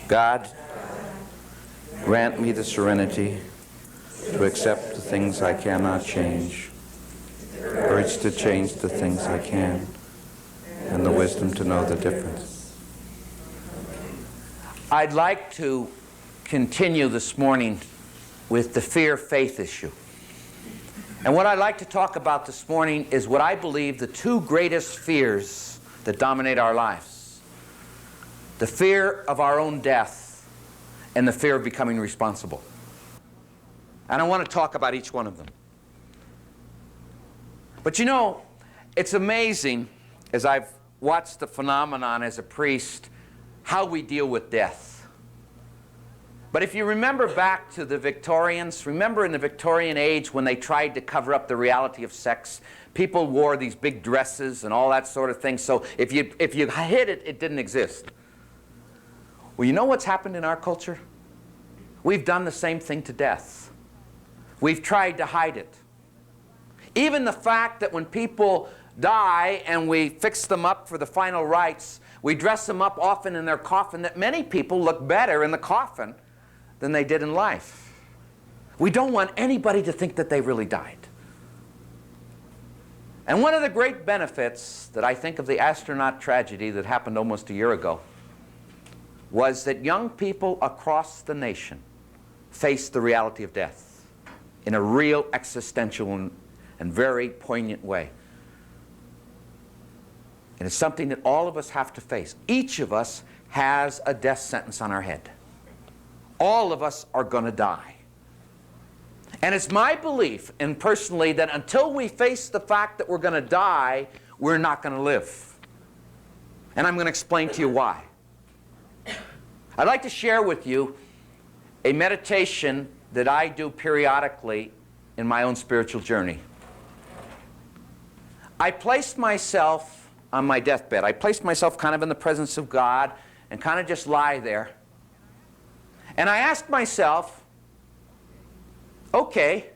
God, grant me the serenity to accept the things I cannot change, courage to change the things I can, and the wisdom to know the difference. I'd like to continue this morning with the fear-faith issue. And what I'd like to talk about this morning is what I believe the two greatest fears that dominate our lives. The fear of our own death and the fear of becoming responsible. And I want to talk about each one of them. But you know, it's amazing, as I've watched the phenomenon as a priest, how we deal with death. But if you remember back to the Victorians, remember in the Victorian age when they tried to cover up the reality of sex, people wore these big dresses and all that sort of thing, so if you hid it, it didn't exist. Well, you know what's happened in our culture? We've done the same thing to death. We've tried to hide it. Even the fact that when people die and we fix them up for the final rites, we dress them up often in their coffin, that many people look better in the coffin than they did in life. We don't want anybody to think that they really died. And one of the great benefits that I think of the astronaut tragedy that happened almost a year ago was that young people across the nation faced the reality of death in a real existential and very poignant way. And it's something that all of us have to face. Each of us has a death sentence on our head. All of us are going to die. And it's my belief, and personally, that until we face the fact that we're going to die, we're not going to live. And I'm going to explain to you why. I'd like to share with you a meditation that I do periodically in my own spiritual journey. I placed myself on my deathbed. I placed myself kind of in the presence of God and kind of just lie there. And I asked myself, okay,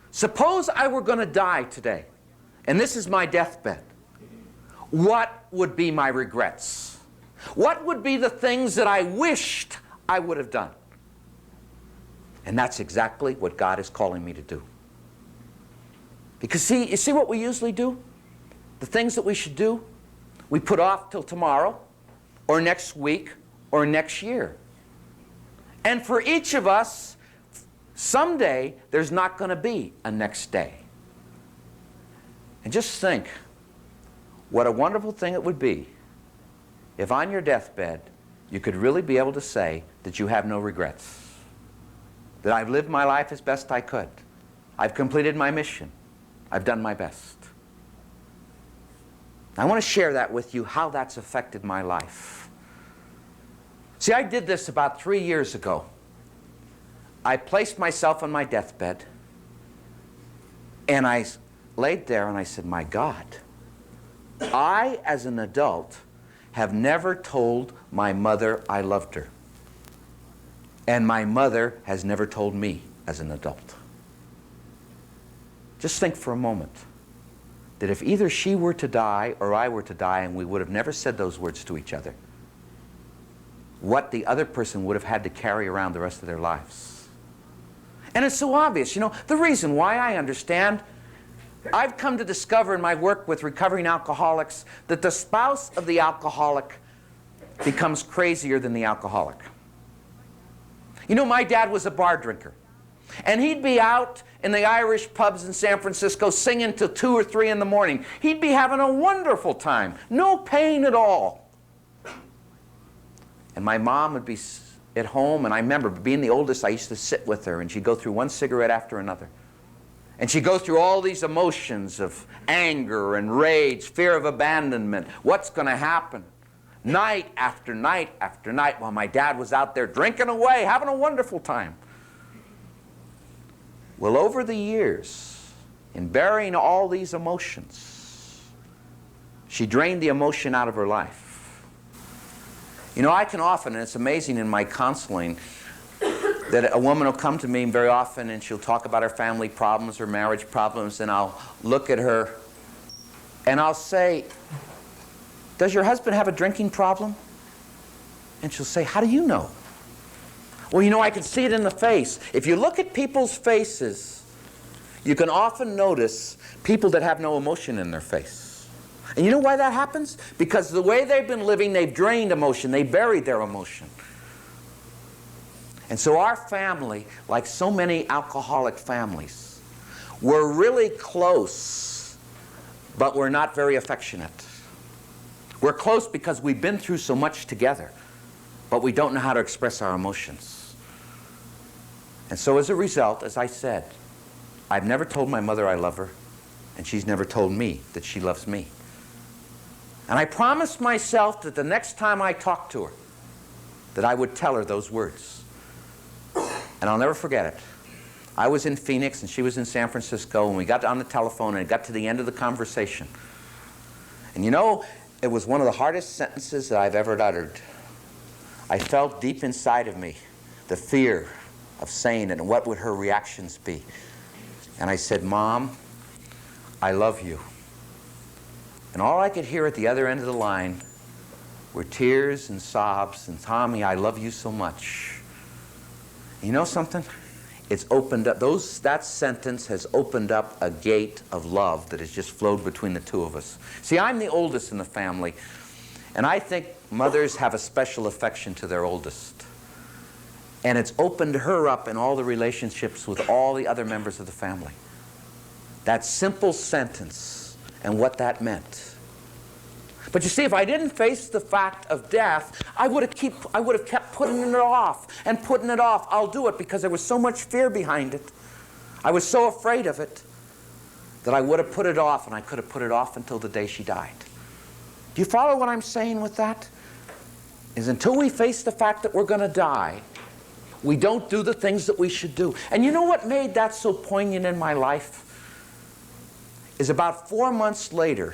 suppose I were going to die today, and this is my deathbed. What would be my regrets? What would be the things that I wished I would have done? And that's exactly what God is calling me to do. Because you see what we usually do? The things that we should do, we put off till tomorrow, or next week, or next year. And for each of us, someday there's not going to be a next day. And just think what a wonderful thing it would be if on your deathbed you could really be able to say that you have no regrets. That I've lived my life as best I could. I've completed my mission. I've done my best. I want to share that with you, how that's affected my life. See, I did this about 3 years ago. I placed myself on my deathbed, and I laid there and I said, my God, I, as an adult, have never told my mother I loved her. And my mother has never told me as an adult. Just think for a moment that if either she were to die or I were to die and we would have never said those words to each other, what the other person would have had to carry around the rest of their lives. And it's so obvious. You know, the reason why I understand, I've come to discover in my work with recovering alcoholics that the spouse of the alcoholic becomes crazier than the alcoholic. You know, my dad was a bar drinker. And he'd be out in the Irish pubs in San Francisco singing till 2 or 3 in the morning. He'd be having a wonderful time. No pain at all. And my mom would be at home, and I remember being the oldest, I used to sit with her, and she'd go through one cigarette after another. And she'd go through all these emotions of anger and rage, fear of abandonment, what's going to happen, night after night after night, while my dad was out there drinking away, having a wonderful time. Well, over the years, in burying all these emotions, she drained the emotion out of her life. You know, I can often, and it's amazing in my counseling, that a woman will come to me very often and she'll talk about her family problems, her marriage problems, and I'll look at her and I'll say, does your husband have a drinking problem? And she'll say, how do you know? Well, you know, I can see it in the face. If you look at people's faces, you can often notice people that have no emotion in their face. And you know why that happens? Because the way they've been living, they've drained emotion. They buried their emotion. And so our family, like so many alcoholic families, we're really close, but we're not very affectionate. We're close because we've been through so much together, but we don't know how to express our emotions. And so as a result, as I said, I've never told my mother I love her, and she's never told me that she loves me. And I promised myself that the next time I talked to her, that I would tell her those words. And I'll never forget it. I was in Phoenix and she was in San Francisco, and we got on the telephone and it got to the end of the conversation. And you know, it was one of the hardest sentences that I've ever uttered. I felt deep inside of me the fear of saying it and what would her reactions be. And I said, "Mom, I love you." And all I could hear at the other end of the line were tears and sobs and, "Tommy, I love you so much." You know something? It's opened up, that sentence has opened up a gate of love that has just flowed between the two of us. See, I'm the oldest in the family, and I think mothers have a special affection to their oldest. And it's opened her up in all the relationships with all the other members of the family. That simple sentence and what that meant. But you see, if I didn't face the fact of death, I would have kept putting it off and putting it off. I'll do it, because there was so much fear behind it. I was so afraid of it that I would have put it off, and I could have put it off until the day she died. Do you follow what I'm saying with that? Is until we face the fact that we're going to die, we don't do the things that we should do. And you know what made that so poignant in my life? Is about 4 months later,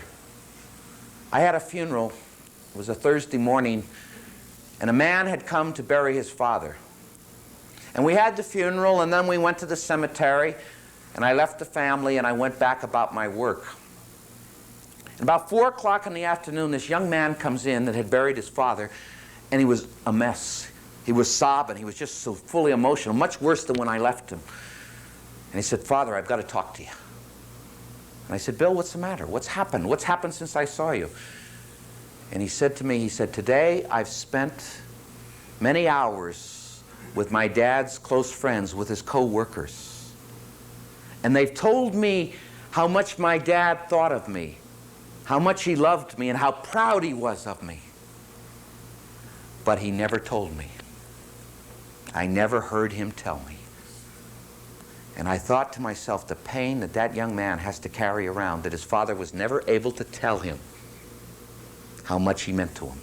I had a funeral. It was a Thursday morning, and a man had come to bury his father. And we had the funeral, and then we went to the cemetery, and I left the family, and I went back about my work. And about 4 o'clock in the afternoon, this young man comes in that had buried his father, and he was a mess. He was sobbing. He was just so fully emotional, much worse than when I left him. And he said, "Father, I've got to talk to you." And I said, "Bill, what's the matter? What's happened? What's happened since I saw you?" And he said to me, he said, "Today I've spent many hours with my dad's close friends, with his co-workers. And they've told me how much my dad thought of me, how much he loved me, and how proud he was of me. But he never told me. I never heard him tell me." And I thought to myself, the pain that that young man has to carry around, that his father was never able to tell him how much he meant to him.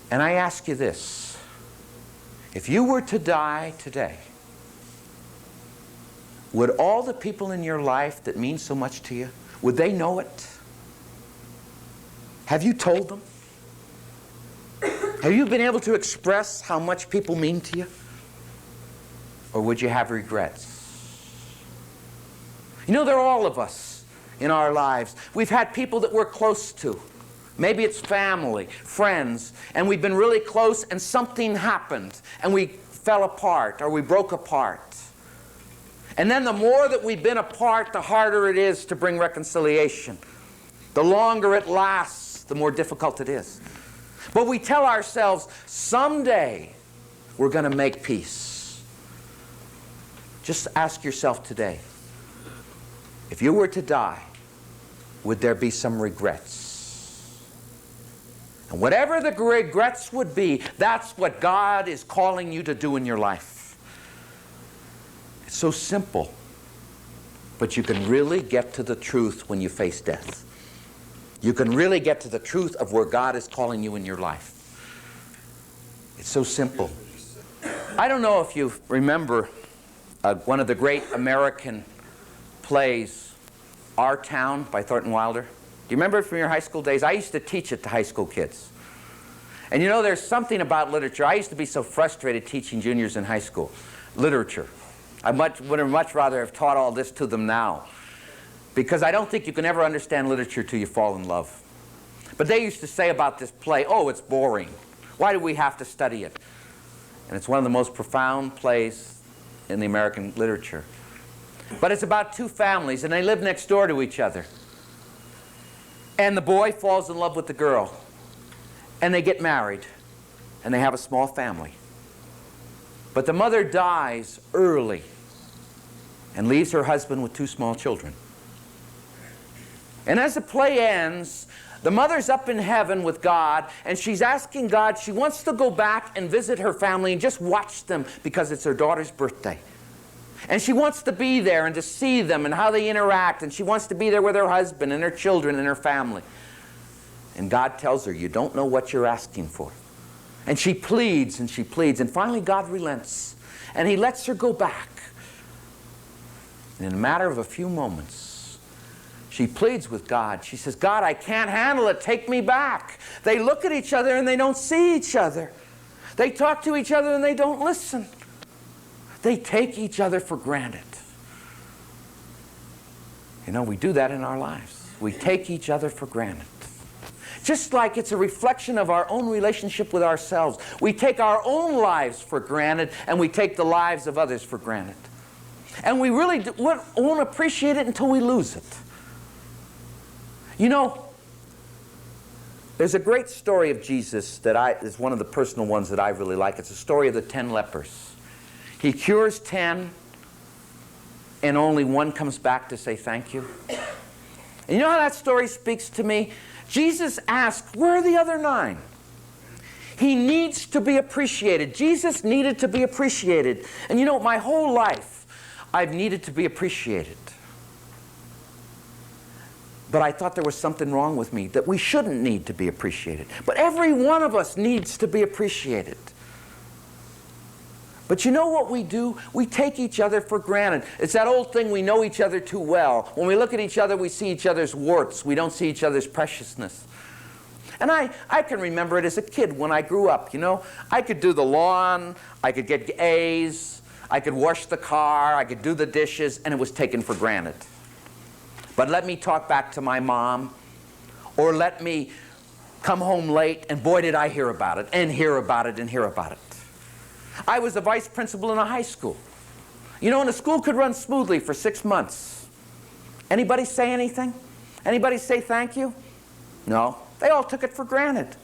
And I ask you this: if you were to die today, would all the people in your life that mean so much to you, would they know it? Have you told them? Have you been able to express how much people mean to you? Or would you have regrets? You know, there are all of us in our lives. We've had people that we're close to. Maybe it's family, friends, and we've been really close and something happened and we fell apart or we broke apart. And then the more that we've been apart, the harder it is to bring reconciliation. The longer it lasts, the more difficult it is. But we tell ourselves, someday we're going to make peace. Just ask yourself today, if you were to die, would there be some regrets? And whatever the regrets would be, that's what God is calling you to do in your life. It's so simple, but you can really get to the truth when you face death. You can really get to the truth of where God is calling you in your life. It's so simple. I don't know if you remember one of the great American plays, Our Town by Thornton Wilder. Do you remember it from your high school days? I used to teach it to high school kids. And you know, there's something about literature. I used to be so frustrated teaching juniors in high school. Literature. I would have much rather have taught all this to them now, because I don't think you can ever understand literature till you fall in love. But they used to say about this play, "Oh, it's boring. Why do we have to study it?" And it's one of the most profound plays in the American literature. But it's about two families, and they live next door to each other. And the boy falls in love with the girl. And they get married. And they have a small family. But the mother dies early and leaves her husband with two small children. And as the play ends, the mother's up in heaven with God, and she's asking God, she wants to go back and visit her family and just watch them because it's her daughter's birthday. And she wants to be there and to see them and how they interact, and she wants to be there with her husband and her children and her family. And God tells her, you don't know what you're asking for. And she pleads and she pleads, and finally God relents, and He lets her go back. And in a matter of a few moments, she pleads with God. She says, God, I can't handle it. Take me back. They look at each other and they don't see each other. They talk to each other and they don't listen. They take each other for granted. You know, we do that in our lives. We take each other for granted. Just like it's a reflection of our own relationship with ourselves. We take our own lives for granted, and we take the lives of others for granted. And we really won't appreciate it until we lose it. You know, there's a great story of Jesus that is one of the personal ones that I really like. It's a story of the 10 lepers. He cures 10, and only one comes back to say thank you. And you know how that story speaks to me? Jesus asked, where are the other 9? He needs to be appreciated. Jesus needed to be appreciated. And you know, my whole life, I've needed to be appreciated. But I thought there was something wrong with me, that we shouldn't need to be appreciated. But every one of us needs to be appreciated. But you know what we do? We take each other for granted. It's that old thing, we know each other too well. When we look at each other, we see each other's warts. We don't see each other's preciousness. And I can remember it as a kid when I grew up, you know. I could do the lawn, I could get A's, I could wash the car, I could do the dishes, and it was taken for granted. But let me talk back to my mom, or let me come home late, and boy did I hear about it, and hear about it, and hear about it. I was a vice principal in a high school. You know, and the school could run smoothly for 6 months. Anybody say anything? Anybody say thank you? No. They all took it for granted.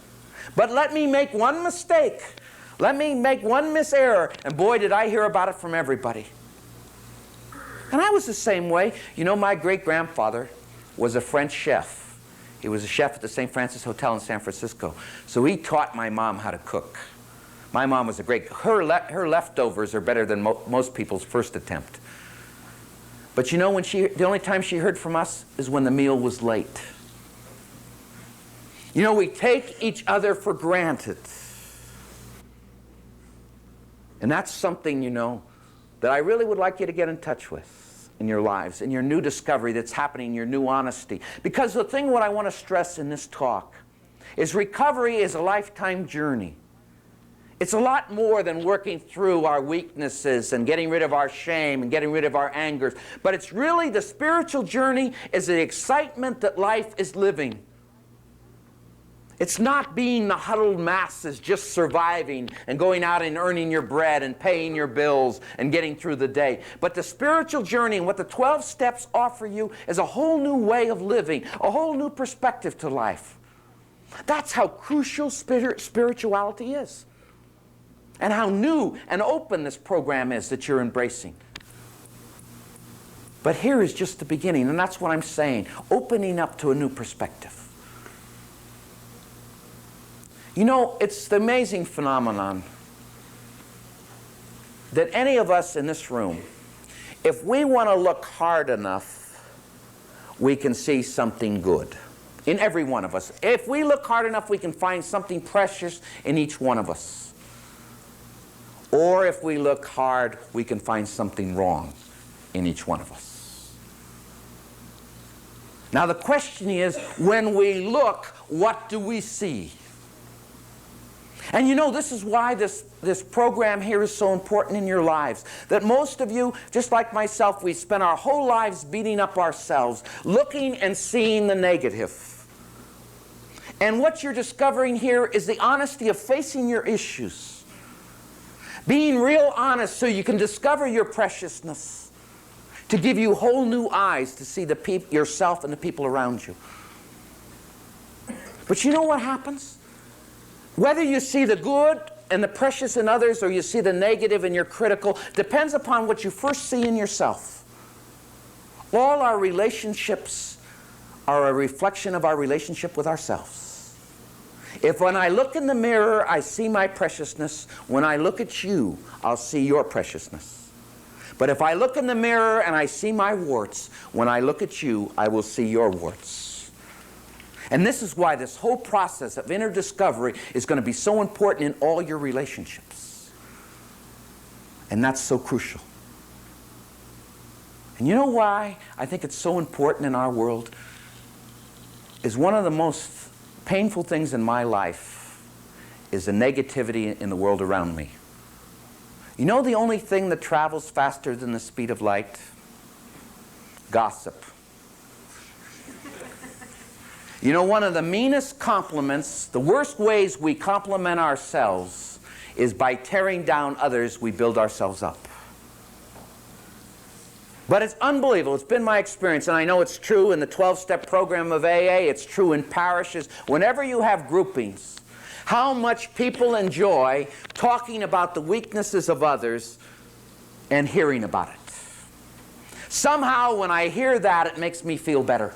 But let me make one mistake. Let me make one miserror, and boy did I hear about it from everybody. And I was the same way. You know, my great-grandfather was a French chef. He was a chef at the St. Francis Hotel in San Francisco. So he taught my mom how to cook. My mom was a great cook. Her leftovers are better than most people's first attempt. But you know, the only time she heard from us is when the meal was late. You know, we take each other for granted. And that's something, you know, that I really would like you to get in touch with in your lives, in your new discovery that's happening, your new honesty. Because the thing what I want to stress in this talk is recovery is a lifetime journey. It's a lot more than working through our weaknesses and getting rid of our shame and getting rid of our angers. But it's really the spiritual journey is the excitement that life is living. It's not being the huddled masses just surviving and going out and earning your bread and paying your bills and getting through the day. But the spiritual journey and what the 12 steps offer you is a whole new way of living, a whole new perspective to life. That's how crucial spirituality is. And how new and open this program is that you're embracing. But here is just the beginning, and that's what I'm saying, opening up to a new perspective. You know, it's the amazing phenomenon that any of us in this room, if we want to look hard enough, we can see something good in every one of us. If we look hard enough, we can find something precious in each one of us. Or if we look hard, we can find something wrong in each one of us. Now the question is, when we look, what do we see? And you know, this is why this program here is so important in your lives. That most of you, just like myself, we spend our whole lives beating up ourselves, looking and seeing the negative. And what you're discovering here is the honesty of facing your issues. Being real honest so you can discover your preciousness, to give you whole new eyes to see yourself and the people around you. But you know what happens? Whether you see the good and the precious in others or you see the negative and you're critical, depends upon what you first see in yourself. All our relationships are a reflection of our relationship with ourselves. If when I look in the mirror I see my preciousness, when I look at you, I'll see your preciousness. But if I look in the mirror and I see my warts, when I look at you, I will see your warts. And this is why this whole process of inner discovery is going to be so important in all your relationships. And that's so crucial. And you know why I think it's so important in our world? Is one of the most painful things in my life is the negativity in the world around me. You know the only thing that travels faster than the speed of light? Gossip. You know, one of the meanest compliments, the worst ways we compliment ourselves is by tearing down others, we build ourselves up. But it's unbelievable. It's been my experience, and I know it's true in the 12-step program of AA. It's true in parishes. Whenever you have groupings, how much people enjoy talking about the weaknesses of others and hearing about it. Somehow, when I hear that, it makes me feel better.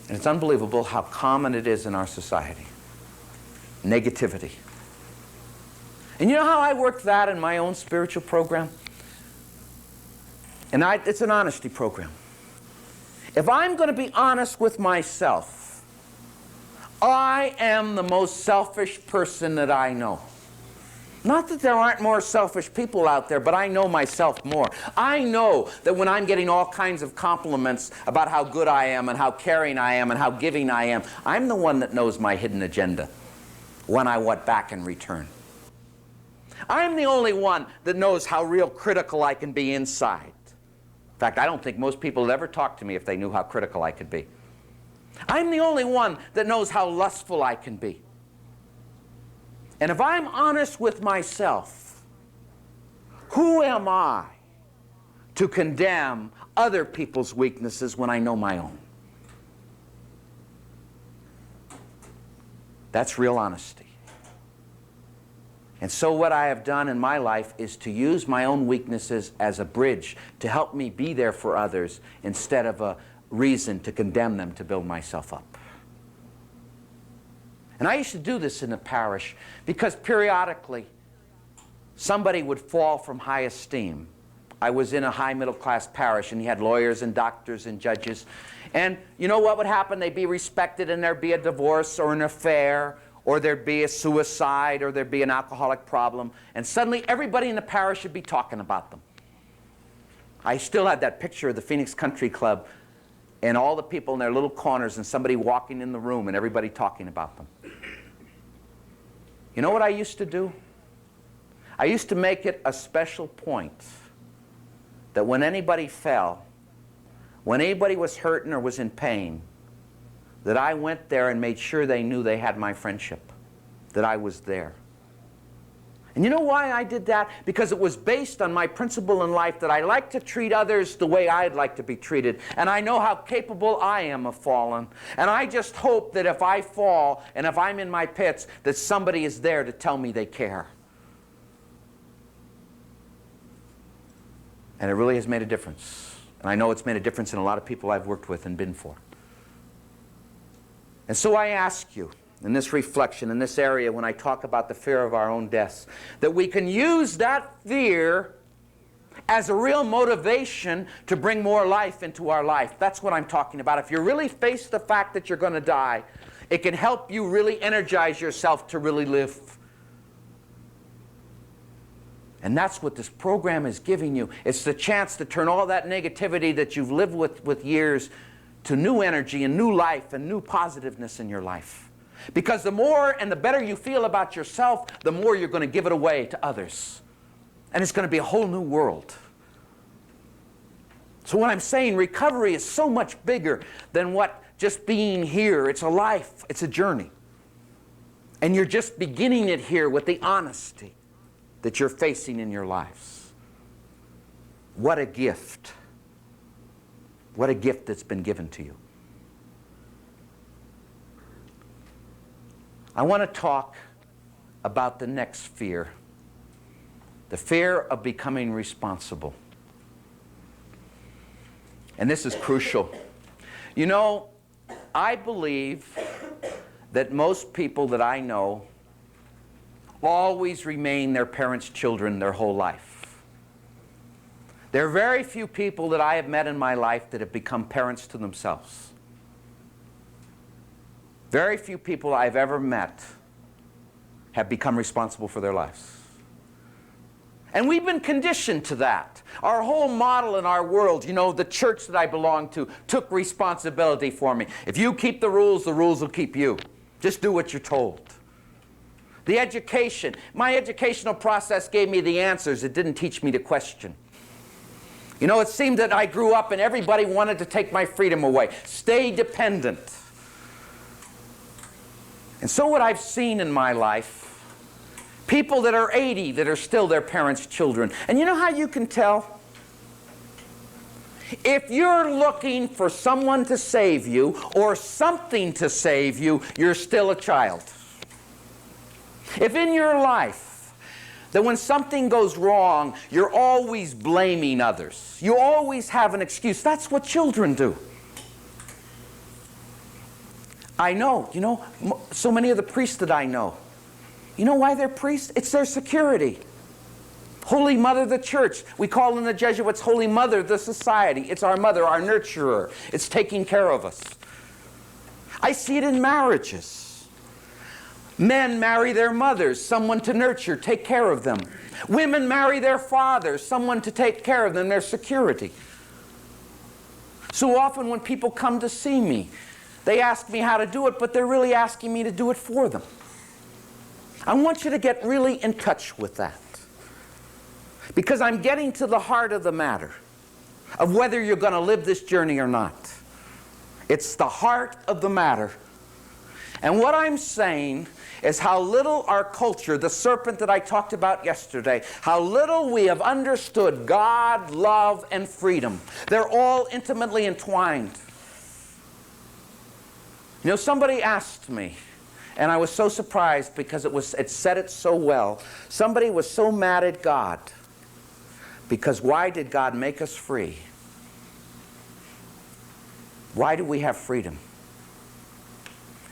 And it's unbelievable how common it is in our society. Negativity. And you know how I worked that in my own spiritual program? And it's an honesty program. If I'm going to be honest with myself, I am the most selfish person that I know. Not that there aren't more selfish people out there, but I know myself more. I know that when I'm getting all kinds of compliments about how good I am and how caring I am and how giving I am, I'm the one that knows my hidden agenda when I want back in return. I'm the only one that knows how real critical I can be inside. In fact, I don't think most people would ever talk to me if they knew how critical I could be. I'm the only one that knows how lustful I can be. And if I'm honest with myself, who am I to condemn other people's weaknesses when I know my own? That's real honesty. And so what I have done in my life is to use my own weaknesses as a bridge to help me be there for others instead of a reason to condemn them to build myself up. And I used to do this in the parish because periodically somebody would fall from high esteem. I was in a high middle class parish and you had lawyers and doctors and judges. And you know what would happen? They'd be respected and there'd be a divorce or an affair, or there'd be a suicide, or there'd be an alcoholic problem, and suddenly everybody in the parish should be talking about them. I still had that picture of the Phoenix Country Club and all the people in their little corners and somebody walking in the room and everybody talking about them. You know what I used to do? I used to make it a special point that when anybody fell, when anybody was hurting or was in pain, that I went there and made sure they knew they had my friendship, that I was there. And you know why I did that? Because it was based on my principle in life that I like to treat others the way I'd like to be treated. And I know how capable I am of falling. And I just hope that if I fall and if I'm in my pits, that somebody is there to tell me they care. And it really has made a difference. And I know it's made a difference in a lot of people I've worked with and been for. And so I ask you, in this reflection, in this area, when I talk about the fear of our own deaths, that we can use that fear as a real motivation to bring more life into our life. That's what I'm talking about. If you really face the fact that you're going to die, it can help you really energize yourself to really live. And that's what this program is giving you. It's the chance to turn all that negativity that you've lived with years to new energy and new life and new positiveness in your life. Because the more and the better you feel about yourself, the more you're going to give it away to others. And it's going to be a whole new world. So what I'm saying, recovery is so much bigger than what just being here. It's a life. It's a journey. And you're just beginning it here with the honesty that you're facing in your lives. What a gift. What a gift that's been given to you. I want to talk about the next fear. The fear of becoming responsible. And this is crucial. You know, I believe that most people that I know always remain their parents' children their whole life. There are very few people that I have met in my life that have become parents to themselves. Very few people I've ever met have become responsible for their lives. And we've been conditioned to that. Our whole model in our world, you know, the church that I belong to took responsibility for me. If you keep the rules will keep you. Just do what you're told. The education, my educational process gave me the answers. It didn't teach me to question. You know, it seemed that I grew up and everybody wanted to take my freedom away. Stay dependent. And so what I've seen in my life, people that are 80 that are still their parents' children. And you know how you can tell? If you're looking for someone to save you or something to save you, you're still a child. If in your life that when something goes wrong, you're always blaming others, you always have an excuse, that's what children do. I know, you know, so many of the priests that I know, you know why they're priests? It's their security. Holy Mother, the Church. We call in the Jesuits Holy Mother, the society. It's our mother, our nurturer. It's taking care of us. I see it in marriages. Men marry their mothers, someone to nurture, take care of them. Women marry their fathers, someone to take care of them, their security. So often when people come to see me, they ask me how to do it, but they're really asking me to do it for them. I want you to get really in touch with that. Because I'm getting to the heart of the matter of whether you're going to live this journey or not. It's the heart of the matter. And what I'm saying is how little our culture, the serpent that I talked about yesterday, how little we have understood God, love, and freedom. They're all intimately entwined. You know, somebody asked me, and I was so surprised because it said it so well. Somebody was so mad at God because why did God make us free? Why do we have freedom?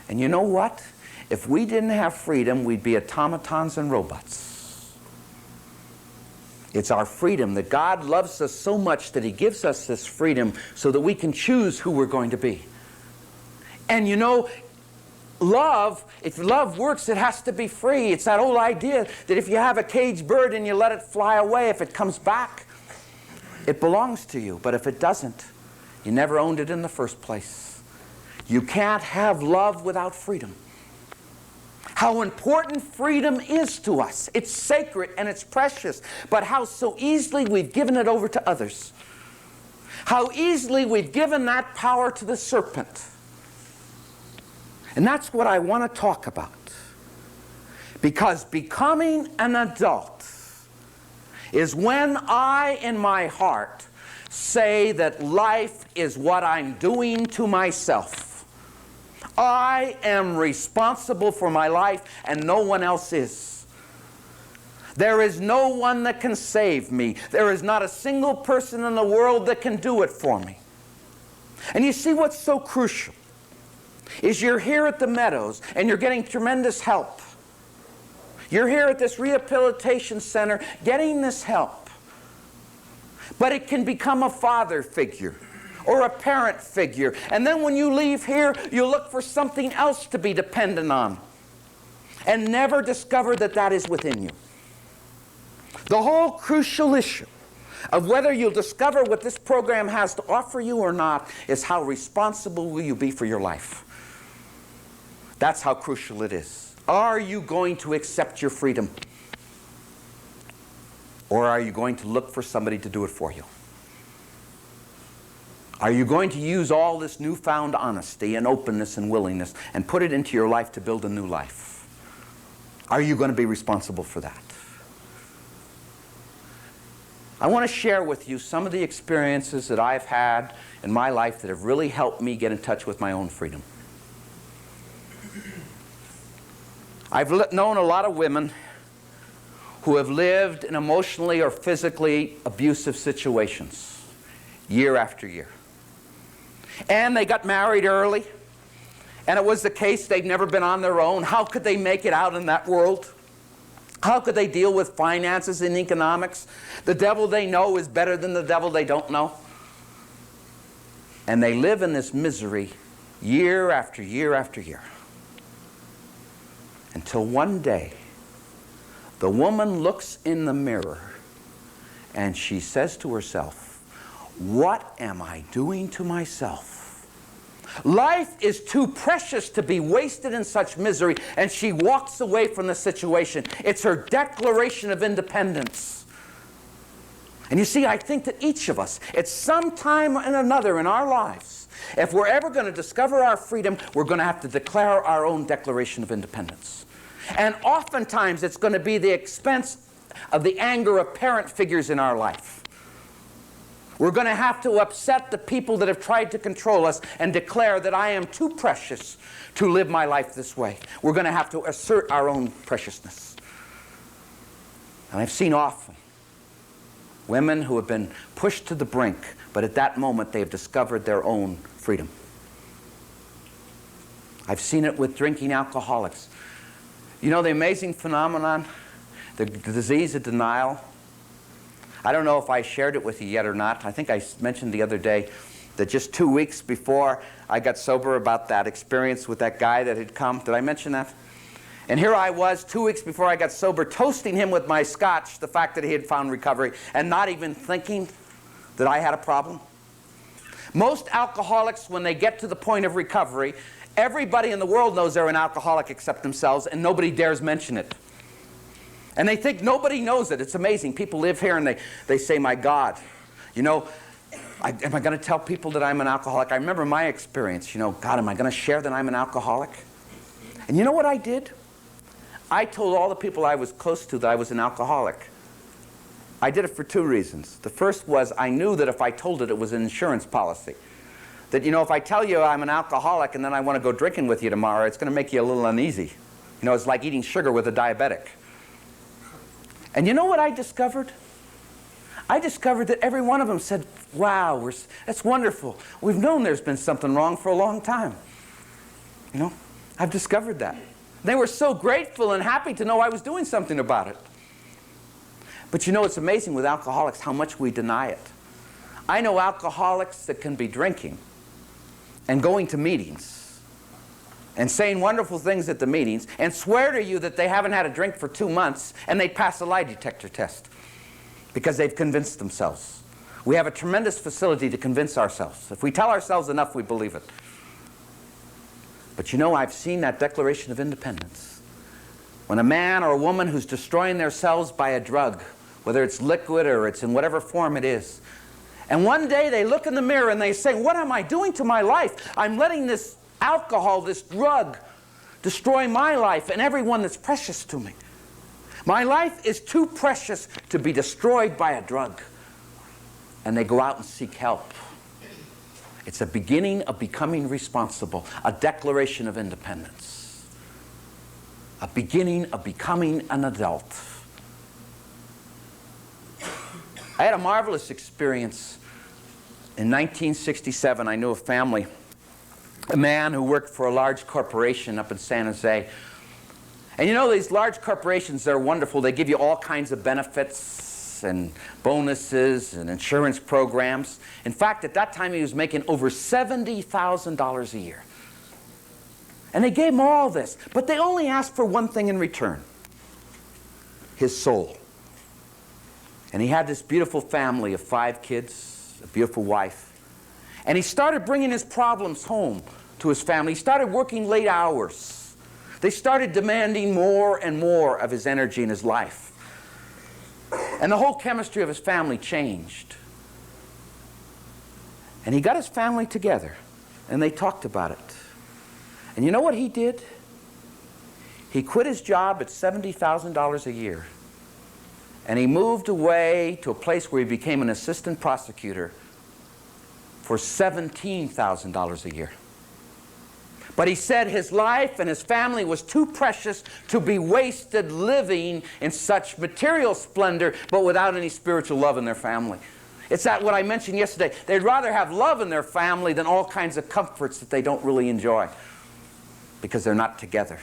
And you know what? If we didn't have freedom, we'd be automatons and robots. It's our freedom that God loves us so much that He gives us this freedom so that we can choose who we're going to be. And you know, love, if love works, it has to be free. It's that old idea that if you have a caged bird and you let it fly away, if it comes back, it belongs to you. But if it doesn't, you never owned it in the first place. You can't have love without freedom. How important freedom is to us. It's sacred and it's precious, but how so easily we've given it over to others. How easily we've given that power to the serpent. And that's what I want to talk about. Because becoming an adult is when I, in my heart, say that life is what I'm doing to myself. I am responsible for my life and no one else is. There is no one that can save me. There is not a single person in the world that can do it for me. And you see what's so crucial is you're here at the Meadows and you're getting tremendous help. You're here at this rehabilitation center getting this help. But it can become a father figure or a parent figure. And then when you leave here, you look for something else to be dependent on and never discover that that is within you. The whole crucial issue of whether you'll discover what this program has to offer you or not is how responsible will you be for your life. That's how crucial it is. Are you going to accept your freedom? Or are you going to look for somebody to do it for you? Are you going to use all this newfound honesty and openness and willingness and put it into your life to build a new life? Are you going to be responsible for that? I want to share with you some of the experiences that I've had in my life that have really helped me get in touch with my own freedom. I've known a lot of women who have lived in emotionally or physically abusive situations year after year. And they got married early, and it was the case they'd never been on their own. How could they make it out in that world? How could they deal with finances and economics? The devil they know is better than the devil they don't know. And they live in this misery year after year after year. Until one day, the woman looks in the mirror and she says to herself, "What am I doing to myself? Life is too precious to be wasted in such misery," and she walks away from the situation. It's her declaration of independence. And you see, I think that each of us, at some time and another in our lives, if we're ever going to discover our freedom, we're going to have to declare our own declaration of independence. And oftentimes it's going to be the expense of the anger of parent figures in our life. We're going to have to upset the people that have tried to control us and declare that I am too precious to live my life this way. We're going to have to assert our own preciousness. And I've seen often women who have been pushed to the brink, but at that moment they have discovered their own freedom. I've seen it with drinking alcoholics. You know the amazing phenomenon, the disease of denial? I don't know if I shared it with you yet or not. I think I mentioned the other day that just 2 weeks before I got sober about that experience with that guy that had come. Did I mention that? And here I was 2 weeks before I got sober, toasting him with my scotch, the fact that he had found recovery, and not even thinking that I had a problem. Most alcoholics, when they get to the point of recovery, everybody in the world knows they're an alcoholic except themselves, and nobody dares mention it. And they think nobody knows it. It's amazing. People live here and they say, "My God, you know, am I going to tell people that I'm an alcoholic?" I remember my experience, you know, "God, am I going to share that I'm an alcoholic?" And you know what I did? I told all the people I was close to that I was an alcoholic. I did it for two reasons. The first was I knew that if I told it, it was an insurance policy. That, you know, if I tell you I'm an alcoholic and then I want to go drinking with you tomorrow, it's going to make you a little uneasy. You know, it's like eating sugar with a diabetic. And you know what I discovered? I discovered that every one of them said, "Wow, that's wonderful. We've known there's been something wrong for a long time." You know, I've discovered that. They were so grateful and happy to know I was doing something about it. But you know, it's amazing with alcoholics how much we deny it. I know alcoholics that can be drinking and going to meetings and saying wonderful things at the meetings and swear to you that they haven't had a drink for 2 months, and they pass a lie detector test because they've convinced themselves. We have a tremendous facility to convince ourselves. If we tell ourselves enough, we believe it. But you know, I've seen that declaration of independence. When a man or a woman who's destroying themselves by a drug, whether it's liquid or it's in whatever form it is, and one day they look in the mirror and they say, "What am I doing to my life? I'm letting this alcohol, this drug, destroy my life and everyone that's precious to me. My life is too precious to be destroyed by a drug." And they go out and seek help. It's a beginning of becoming responsible, a declaration of independence, a beginning of becoming an adult. I had a marvelous experience. In 1967, I knew a family, a man who worked for a large corporation up in San Jose. And you know, these large corporations, they're wonderful. They give you all kinds of benefits and bonuses and insurance programs. In fact, at that time, he was making over $70,000 a year. And they gave him all this, but they only asked for one thing in return: his soul. And he had this beautiful family of 5 kids, a beautiful wife. And he started bringing his problems home to his family. He started working late hours. They started demanding more and more of his energy in his life. And the whole chemistry of his family changed. And he got his family together, and they talked about it. And you know what he did? He quit his job at $70,000 a year, and he moved away to a place where he became an assistant prosecutor for $17,000 a year. But he said his life and his family was too precious to be wasted living in such material splendor, but without any spiritual love in their family. It's that what I mentioned yesterday. They'd rather have love in their family than all kinds of comforts that they don't really enjoy because they're not together.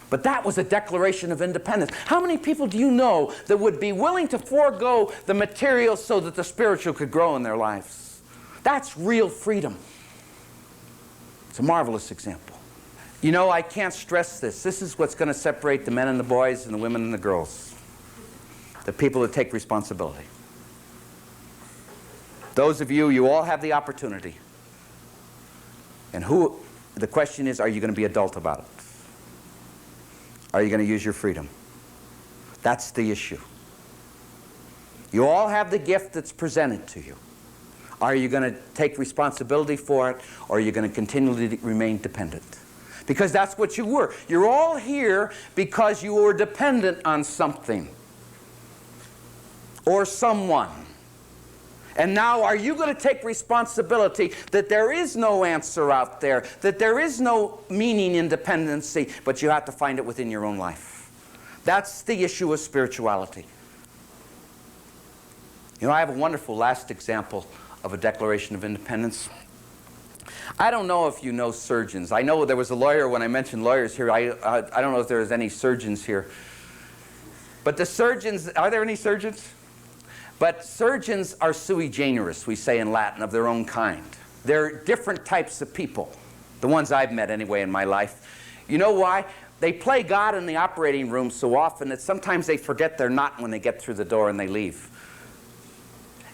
But that was a declaration of independence. How many people do you know that would be willing to forego the material so that the spiritual could grow in their lives? That's real freedom. It's a marvelous example. You know, I can't stress this. This is what's going to separate the men and the boys and the women and the girls. The people that take responsibility. Those of you, you all have the opportunity. And the question is, are you going to be adult about it? Are you going to use your freedom? That's the issue. You all have the gift that's presented to you. Are you going to take responsibility for it, or are you going to continually remain dependent? Because that's what you were. You're all here because you were dependent on something or someone. And now are you going to take responsibility that there is no answer out there, that there is no meaning in dependency, but you have to find it within your own life? That's the issue of spirituality. You know, I have a wonderful last example of a declaration of independence. I don't know if you know surgeons. I know there was a lawyer when I mentioned lawyers here. I don't know if there's any surgeons here. But the surgeons, are there any surgeons? But surgeons are sui generis, we say in Latin, of their own kind. They're different types of people, the ones I've met anyway in my life. You know why? They play God in the operating room so often that sometimes they forget they're not when they get through the door and they leave.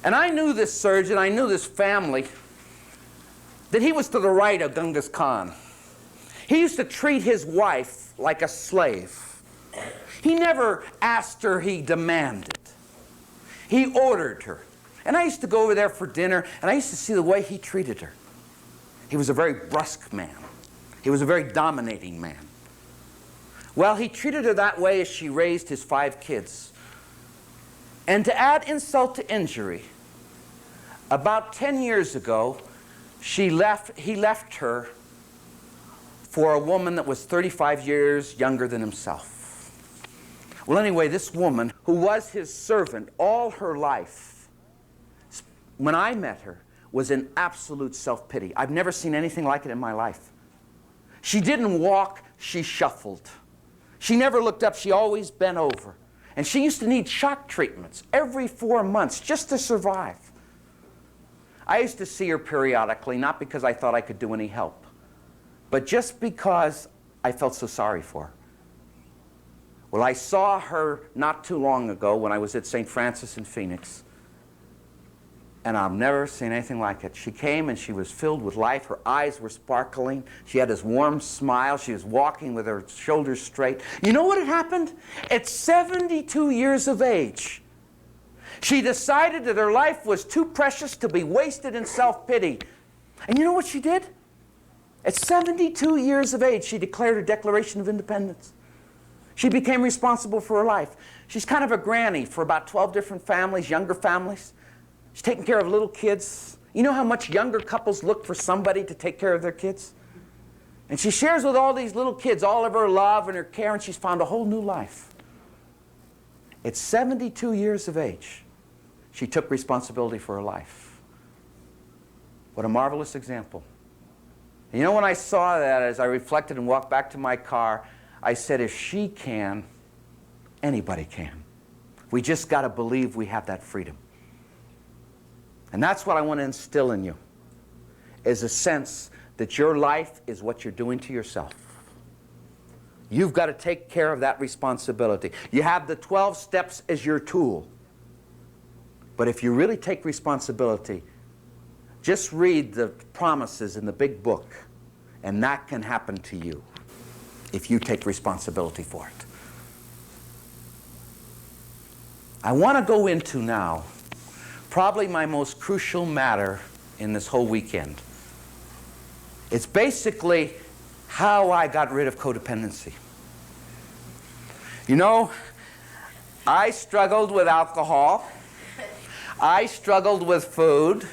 And I knew this surgeon, I knew this family, that he was to the right of Genghis Khan. He used to treat his wife like a slave. He never asked her, he demanded. He ordered her. And I used to go over there for dinner, and I used to see the way he treated her. He was a very brusque man. He was a very dominating man. Well, he treated her that way as she raised his 5 kids. And to add insult to injury, about 10 years ago, he left her for a woman that was 35 years younger than himself. Well, anyway, this woman, who was his servant all her life, when I met her, was in absolute self-pity. I've never seen anything like it in my life. She didn't walk, she shuffled. She never looked up, she always bent over. And she used to need shock treatments every 4 months just to survive. I used to see her periodically, not because I thought I could do any help, but just because I felt so sorry for her. Well, I saw her not too long ago when I was at St. Francis in Phoenix, and I've never seen anything like it. She came and she was filled with life. Her eyes were sparkling. She had this warm smile. She was walking with her shoulders straight. You know what had happened? At 72 years of age, she decided that her life was too precious to be wasted in self-pity. And you know what she did? At 72 years of age, she declared a Declaration of Independence. She became responsible for her life. She's kind of a granny for about 12 different families, younger families. She's taking care of little kids. You know how much younger couples look for somebody to take care of their kids? And she shares with all these little kids all of her love and her care, and she's found a whole new life. At 72 years of age, she took responsibility for her life. What a marvelous example. And you know, when I saw that, as I reflected and walked back to my car, I said, if she can, anybody can. We just got to believe we have that freedom. And that's what I want to instill in you, is a sense that your life is what you're doing to yourself. You've got to take care of that responsibility. You have the 12 steps as your tool. But if you really take responsibility, just read the promises in the big book, and that can happen to you if you take responsibility for it. I want to go into now probably my most crucial matter in this whole weekend. It's basically how I got rid of codependency. You know, I struggled with alcohol. I struggled with food.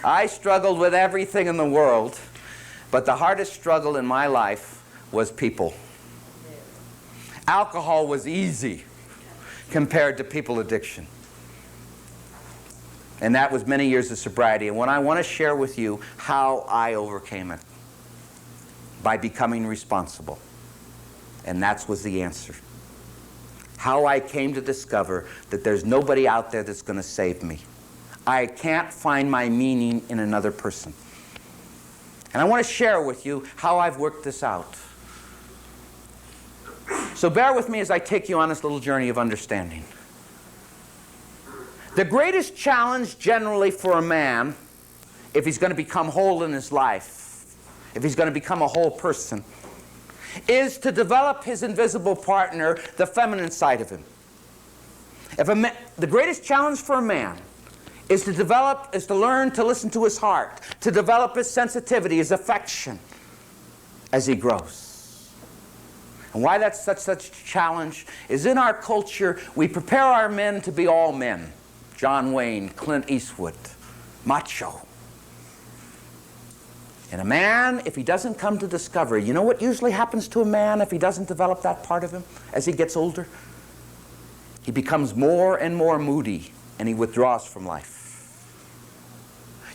I struggled with everything in the world. But the hardest struggle in my life was people. Alcohol was easy compared to people addiction. And that was many years of sobriety. And what I want to share with you how I overcame it. By becoming responsible. And that was the answer. How I came to discover that there's nobody out there that's going to save me. I can't find my meaning in another person. And I want to share with you how I've worked this out. So bear with me as I take you on this little journey of understanding. The greatest challenge generally for a man, if he's going to become whole in his life, if he's going to become a whole person, is to develop his invisible partner, the feminine side of him. The greatest challenge for a man is to learn to listen to his heart, to develop his sensitivity, his affection as he grows. And why that's such a challenge is in our culture, we prepare our men to be all men. John Wayne, Clint Eastwood, macho. And a man, if he doesn't come to discover, you know what usually happens to a man if he doesn't develop that part of him as he gets older? He becomes more and more moody, and he withdraws from life.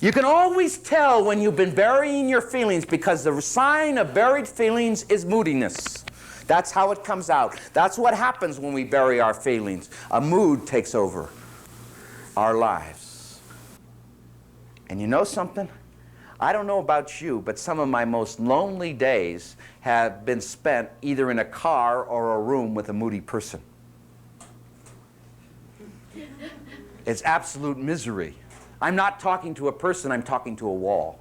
You can always tell when you've been burying your feelings, because the sign of buried feelings is moodiness. That's how it comes out. That's what happens when we bury our feelings. A mood takes over our lives. And you know something? I don't know about you, but some of my most lonely days have been spent either in a car or a room with a moody person. It's absolute misery. I'm not talking to a person, I'm talking to a wall.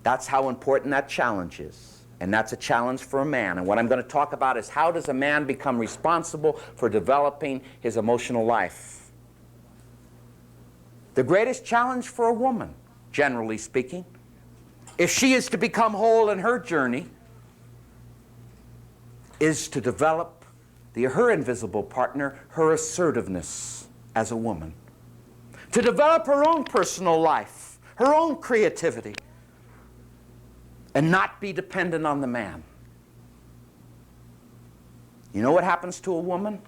That's how important that challenge is. And that's a challenge for a man. And what I'm going to talk about is how does a man become responsible for developing his emotional life. The greatest challenge for a woman, generally speaking, if she is to become whole in her journey, is to develop her invisible partner, her assertiveness as a woman. To develop her own personal life, her own creativity, and not be dependent on the man. You know what happens to a woman,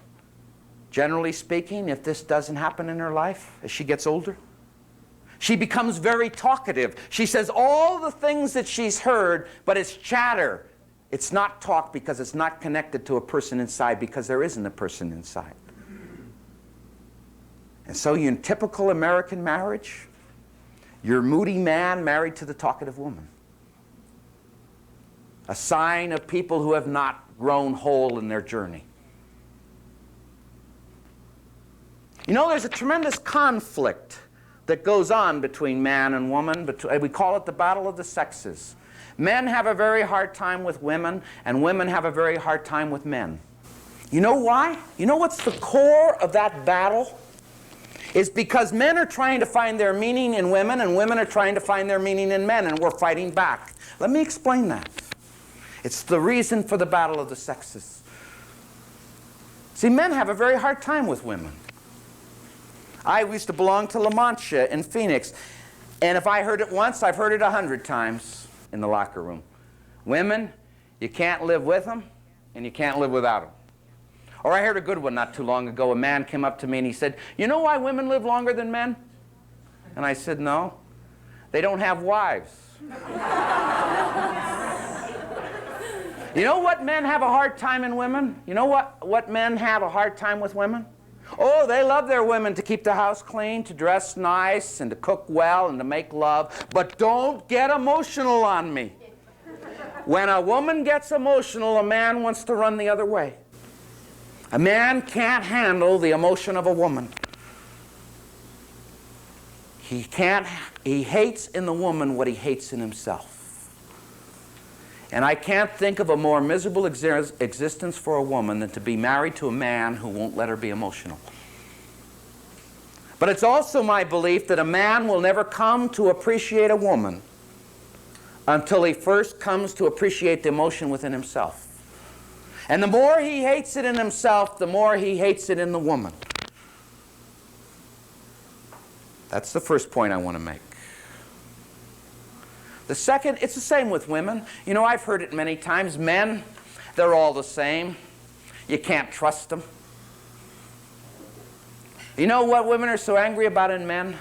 generally speaking, if this doesn't happen in her life as she gets older? She becomes very talkative. She says all the things that she's heard, but it's chatter. It's not talk because it's not connected to a person inside, because there isn't a person inside. And so in typical American marriage, you're a moody man married to the talkative woman. A sign of people who have not grown whole in their journey. You know, there's a tremendous conflict that goes on between man and woman. We call it the battle of the sexes. Men have a very hard time with women, and women have a very hard time with men. You know why? You know what's the core of that battle? It's because men are trying to find their meaning in women, and women are trying to find their meaning in men, and we're fighting back. Let me explain that. It's the reason for the battle of the sexes. See, men have a very hard time with women. I used to belong to La Mancha in Phoenix, and if I heard it once, I've heard it 100 times in the locker room. Women, you can't live with them, and you can't live without them. Or I heard a good one not too long ago. A man came up to me and he said, "You know why women live longer than men?" And I said, "No. They don't have wives." You know what men have a hard time in women? You know what men have a hard time with women? Oh, they love their women to keep the house clean, to dress nice, and to cook well, and to make love. But don't get emotional on me. When a woman gets emotional, a man wants to run the other way. A man can't handle the emotion of a woman. He hates in the woman what he hates in himself. And I can't think of a more miserable existence for a woman than to be married to a man who won't let her be emotional. But it's also my belief that a man will never come to appreciate a woman until he first comes to appreciate the emotion within himself. And the more he hates it in himself, the more he hates it in the woman. That's the first point I want to make. The second, it's the same with women. You know, I've heard it many times. Men, they're all the same. You can't trust them. You know what women are so angry about in men?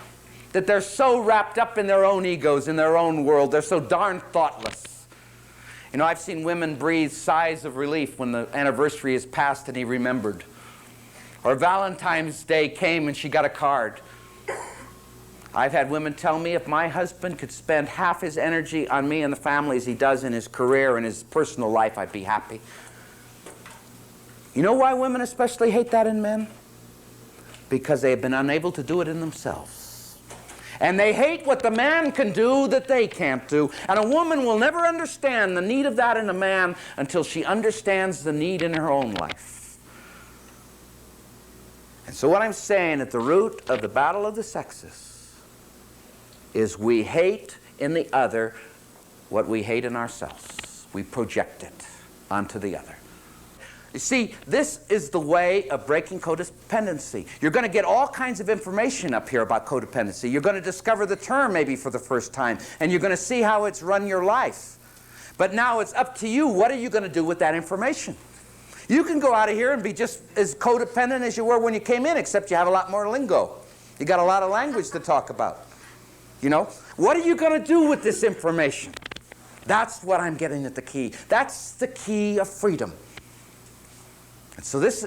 That they're so wrapped up in their own egos, in their own world. They're so darn thoughtless. You know, I've seen women breathe sighs of relief when the anniversary is passed and he remembered. Or Valentine's Day came and she got a card. I've had women tell me if my husband could spend half his energy on me and the family as he does in his career and his personal life, I'd be happy. You know why women especially hate that in men? Because they have been unable to do it in themselves. And they hate what the man can do that they can't do. And a woman will never understand the need of that in a man until she understands the need in her own life. And so what I'm saying at the root of the battle of the sexes is we hate in the other what we hate in ourselves. We project it onto the other. You see, this is the way of breaking codependency. You're going to get all kinds of information up here about codependency. You're going to discover the term maybe for the first time, and you're going to see how it's run your life. But now it's up to you. What are you going to do with that information? You can go out of here and be just as codependent as you were when you came in, except you have a lot more lingo. You got a lot of language to talk about. You know, what are you going to do with this information? That's what I'm getting at the key. That's the key of freedom. And so this,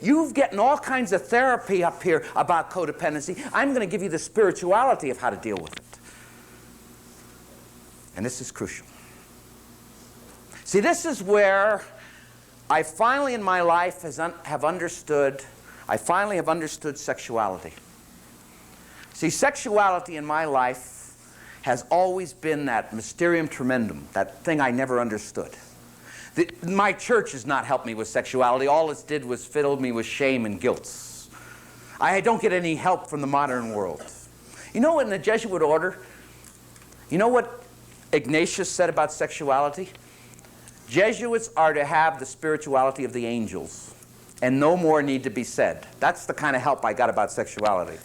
you've getting all kinds of therapy up here about codependency. I'm going to give you the spirituality of how to deal with it. And this is crucial. See, this is where I finally in my life have understood sexuality. See, sexuality in my life has always been that mysterium tremendum, that thing I never understood. My church has not helped me with sexuality. All it did was fill me with shame and guilt. I don't get any help from the modern world. You know, in the Jesuit order, you know what Ignatius said about sexuality? Jesuits are to have the spirituality of the angels, and no more need to be said. That's the kind of help I got about sexuality.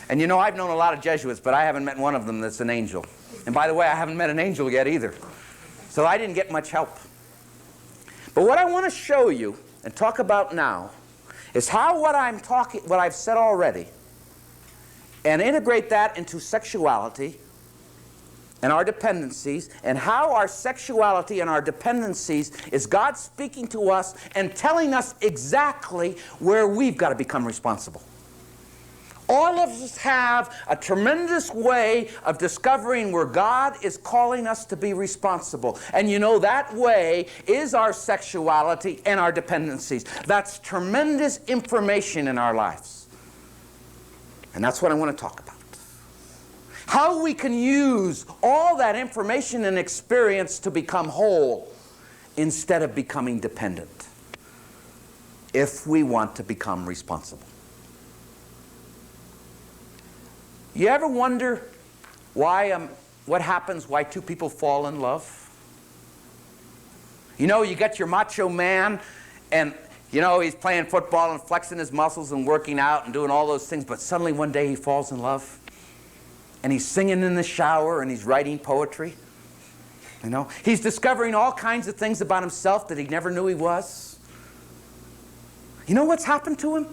And you know, I've known a lot of Jesuits, but I haven't met one of them that's an angel. And by the way, I haven't met an angel yet either. So I didn't get much help. But what I want to show you and talk about now is how what I've said already, and integrate that into sexuality and our dependencies, and how our sexuality and our dependencies is God speaking to us and telling us exactly where we've got to become responsible. All of us have a tremendous way of discovering where God is calling us to be responsible. And you know, that way is our sexuality and our dependencies. That's tremendous information in our lives. And that's what I want to talk about. How we can use all that information and experience to become whole instead of becoming dependent, if we want to become responsible. You ever wonder what happens, why two people fall in love? You know, you got your macho man, and you know, he's playing football and flexing his muscles and working out and doing all those things, but suddenly one day he falls in love. And he's singing in the shower and he's writing poetry. You know, he's discovering all kinds of things about himself that he never knew he was. You know what's happened to him?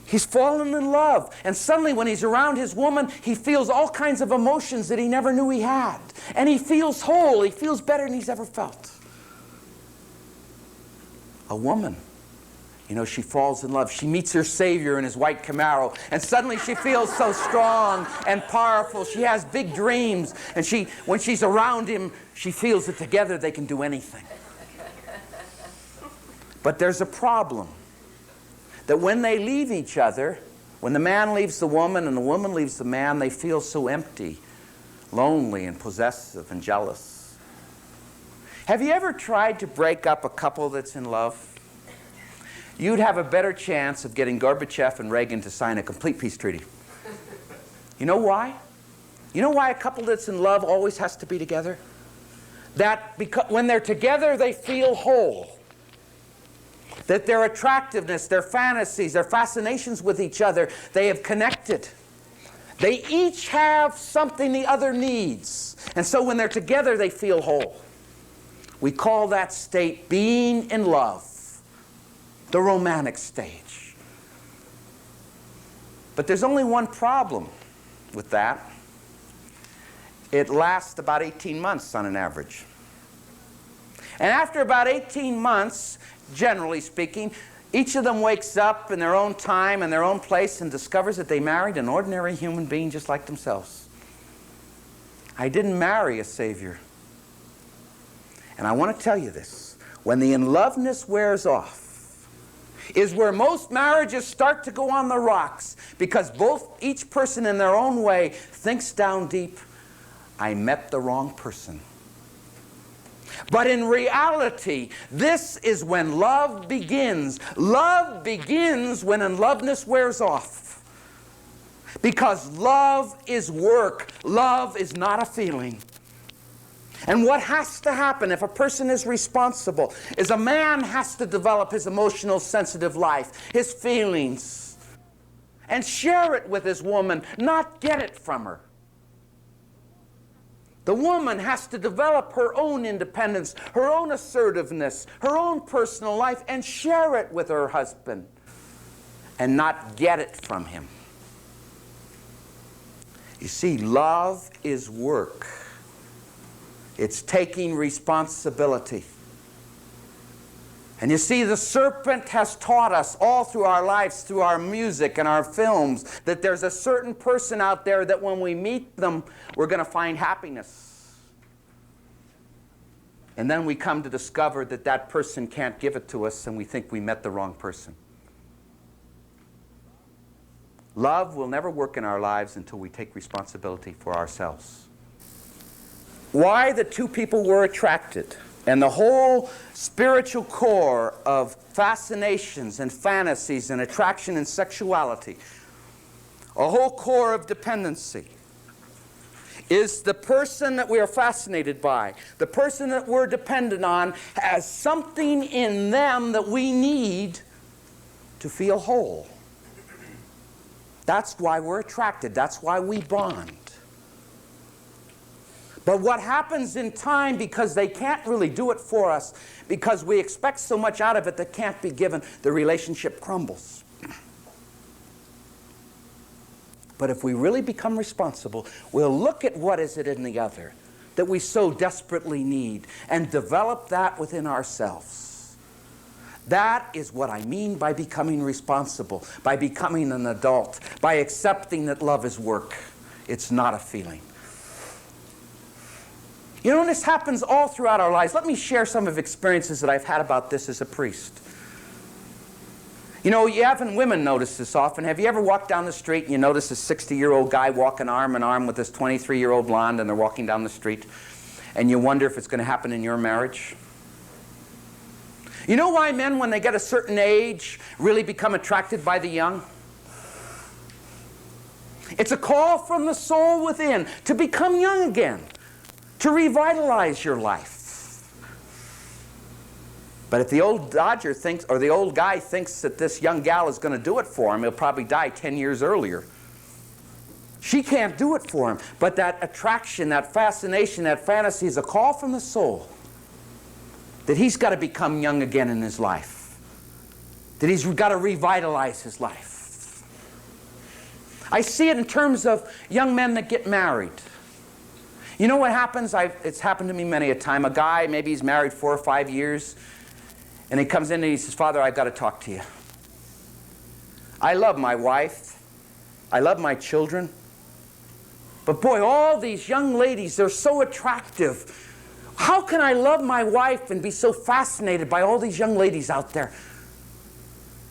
He's fallen in love. And suddenly when he's around his woman, he feels all kinds of emotions that he never knew he had. And he feels whole. He feels better than he's ever felt. A woman, you know, she falls in love. She meets her Savior in his white Camaro. And suddenly she feels so strong and powerful. She has big dreams. And when she's around him, she feels that together they can do anything. But there's a problem. That when they leave each other, when the man leaves the woman and the woman leaves the man, they feel so empty, lonely, and possessive and jealous. Have you ever tried to break up a couple that's in love? You'd have a better chance of getting Gorbachev and Reagan to sign a complete peace treaty. You know why? You know why a couple that's in love always has to be together? That because when they're together, they feel whole. That their attractiveness, their fantasies, their fascinations with each other, they have connected. They each have something the other needs. And so when they're together, they feel whole. We call that state being in love, the romantic stage. But there's only one problem with that. It lasts about 18 months on an average. And after about 18 months, generally speaking, each of them wakes up in their own time and their own place and discovers that they married an ordinary human being just like themselves. I didn't marry a savior. And I want to tell you this. When the in-loveness wears off, is where most marriages start to go on the rocks, because each person in their own way thinks down deep, I met the wrong person. But in reality, this is when love begins. Love begins when in-loveness wears off. Because love is work. Love is not a feeling. And what has to happen if a person is responsible is a man has to develop his emotional, sensitive life, his feelings, and share it with his woman, not get it from her. The woman has to develop her own independence, her own assertiveness, her own personal life, and share it with her husband, and not get it from him. You see, love is work. It's taking responsibility. And you see, the serpent has taught us all through our lives, through our music and our films, that there's a certain person out there that when we meet them, we're going to find happiness. And then we come to discover that that person can't give it to us, and we think we met the wrong person. Love will never work in our lives until we take responsibility for ourselves. Why the two people were attracted, and the whole spiritual core of fascinations and fantasies and attraction and sexuality, a whole core of dependency, is the person that we are fascinated by, the person that we're dependent on, has something in them that we need to feel whole. That's why we're attracted. That's why we bond. But what happens in time, because they can't really do it for us, because we expect so much out of it that can't be given, the relationship crumbles. But if we really become responsible, we'll look at what is it in the other that we so desperately need and develop that within ourselves. That is what I mean by becoming responsible, by becoming an adult, by accepting that love is work. It's not a feeling. You know, this happens all throughout our lives. Let me share some of the experiences that I've had about this as a priest. You know, you haven't women notice this often. Have you ever walked down the street and you notice a 60-year-old guy walking arm in arm with this 23-year-old blonde, and they're walking down the street, and you wonder if it's going to happen in your marriage? You know why men, when they get a certain age, really become attracted by the young? It's a call from the soul within to become young again, to revitalize your life. But if the old dodger thinks, or the old guy thinks that this young gal is going to do it for him, he'll probably die 10 years earlier. She can't do it for him. But that attraction, that fascination, that fantasy is a call from the soul that he's got to become young again in his life, that he's got to revitalize his life. I see it in terms of young men that get married. You know what happens? It's happened to me many a time. A guy, maybe he's married 4 or 5 years, and he comes in and he says, "Father, I've got to talk to you. I love my wife. I love my children. But boy, all these young ladies, they're so attractive. How can I love my wife and be so fascinated by all these young ladies out there?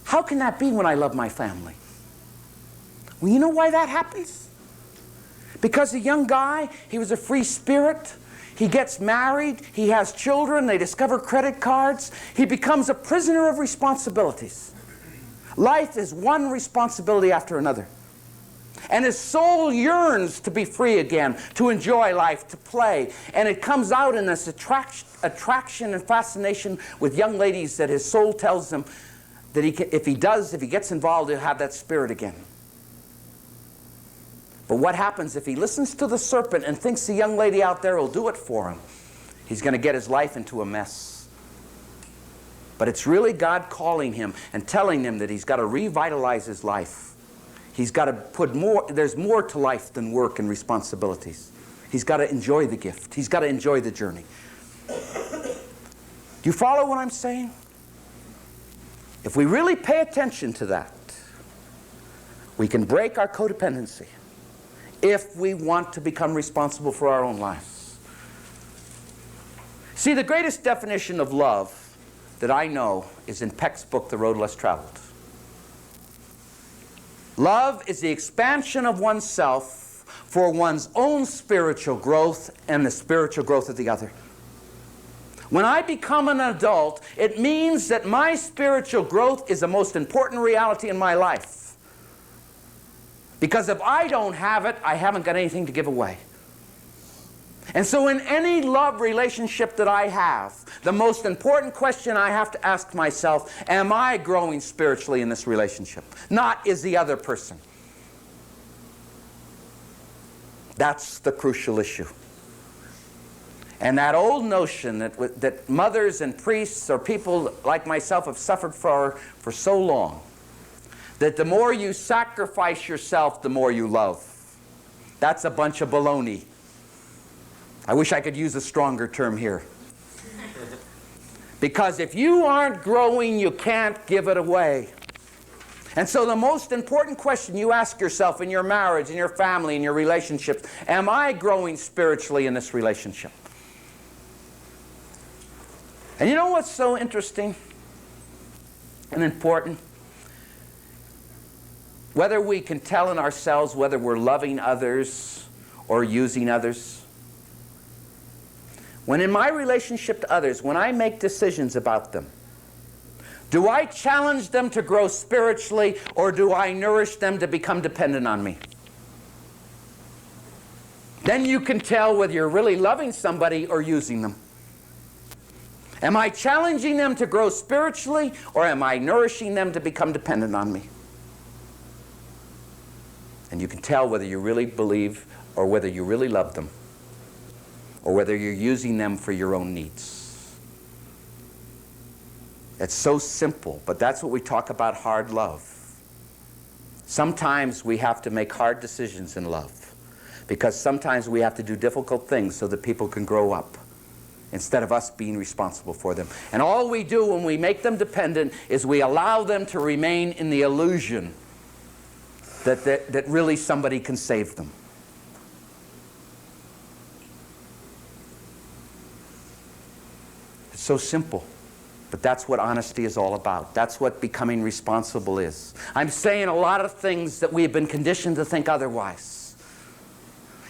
How can that be when I love my family?" Well, you know why that happens? Because the young guy, he was a free spirit. He gets married. He has children. They discover credit cards. He becomes a prisoner of responsibilities. Life is one responsibility after another. And his soul yearns to be free again, to enjoy life, to play. And it comes out in this attraction and fascination with young ladies that his soul tells him that if he gets involved, he'll have that spirit again. But what happens if he listens to the serpent and thinks the young lady out there will do it for him? He's going to get his life into a mess. But it's really God calling him and telling him that he's got to revitalize his life. He's got to put more, there's more to life than work and responsibilities. He's got to enjoy the gift. He's got to enjoy the journey. Do you follow what I'm saying? If we really pay attention to that, we can break our codependency if we want to become responsible for our own lives. See, the greatest definition of love that I know is in Peck's book, The Road Less Traveled. Love is the expansion of oneself for one's own spiritual growth and the spiritual growth of the other. When I become an adult, it means that my spiritual growth is the most important reality in my life. Because if I don't have it, I haven't got anything to give away. And so in any love relationship that I have, the most important question I have to ask myself, am I growing spiritually in this relationship? Not, is the other person. That's the crucial issue. And that old notion that mothers and priests or people like myself have suffered for so long, that the more you sacrifice yourself, the more you love. That's a bunch of baloney. I wish I could use a stronger term here. Because if you aren't growing, you can't give it away. And so the most important question you ask yourself in your marriage, in your family, in your relationships, am I growing spiritually in this relationship? And you know what's so interesting and important? Whether we can tell in ourselves whether we're loving others or using others. When in my relationship to others, when I make decisions about them, do I challenge them to grow spiritually, or do I nourish them to become dependent on me? Then you can tell whether you're really loving somebody or using them. Am I challenging them to grow spiritually, or am I nourishing them to become dependent on me? And you can tell whether you really believe or whether you really love them, or whether you're using them for your own needs. It's so simple, but that's what we talk about hard love. Sometimes we have to make hard decisions in love, because sometimes we have to do difficult things so that people can grow up instead of us being responsible for them. And all we do when we make them dependent is we allow them to remain in the illusion that really somebody can save them. It's so simple, but that's what honesty is all about. That's what becoming responsible is. I'm saying a lot of things that we have been conditioned to think otherwise.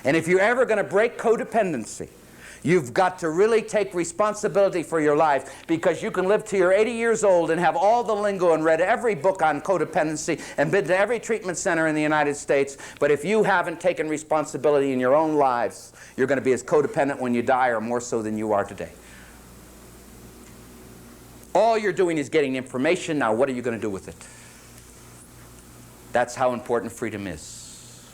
And if you're ever going to break codependency, you've got to really take responsibility for your life, because you can live till you're 80 years old and have all the lingo and read every book on codependency and been to every treatment center in the United States, but if you haven't taken responsibility in your own lives, you're going to be as codependent when you die, or more so than you are today. All you're doing is getting information. Now what are you going to do with it? That's how important freedom is.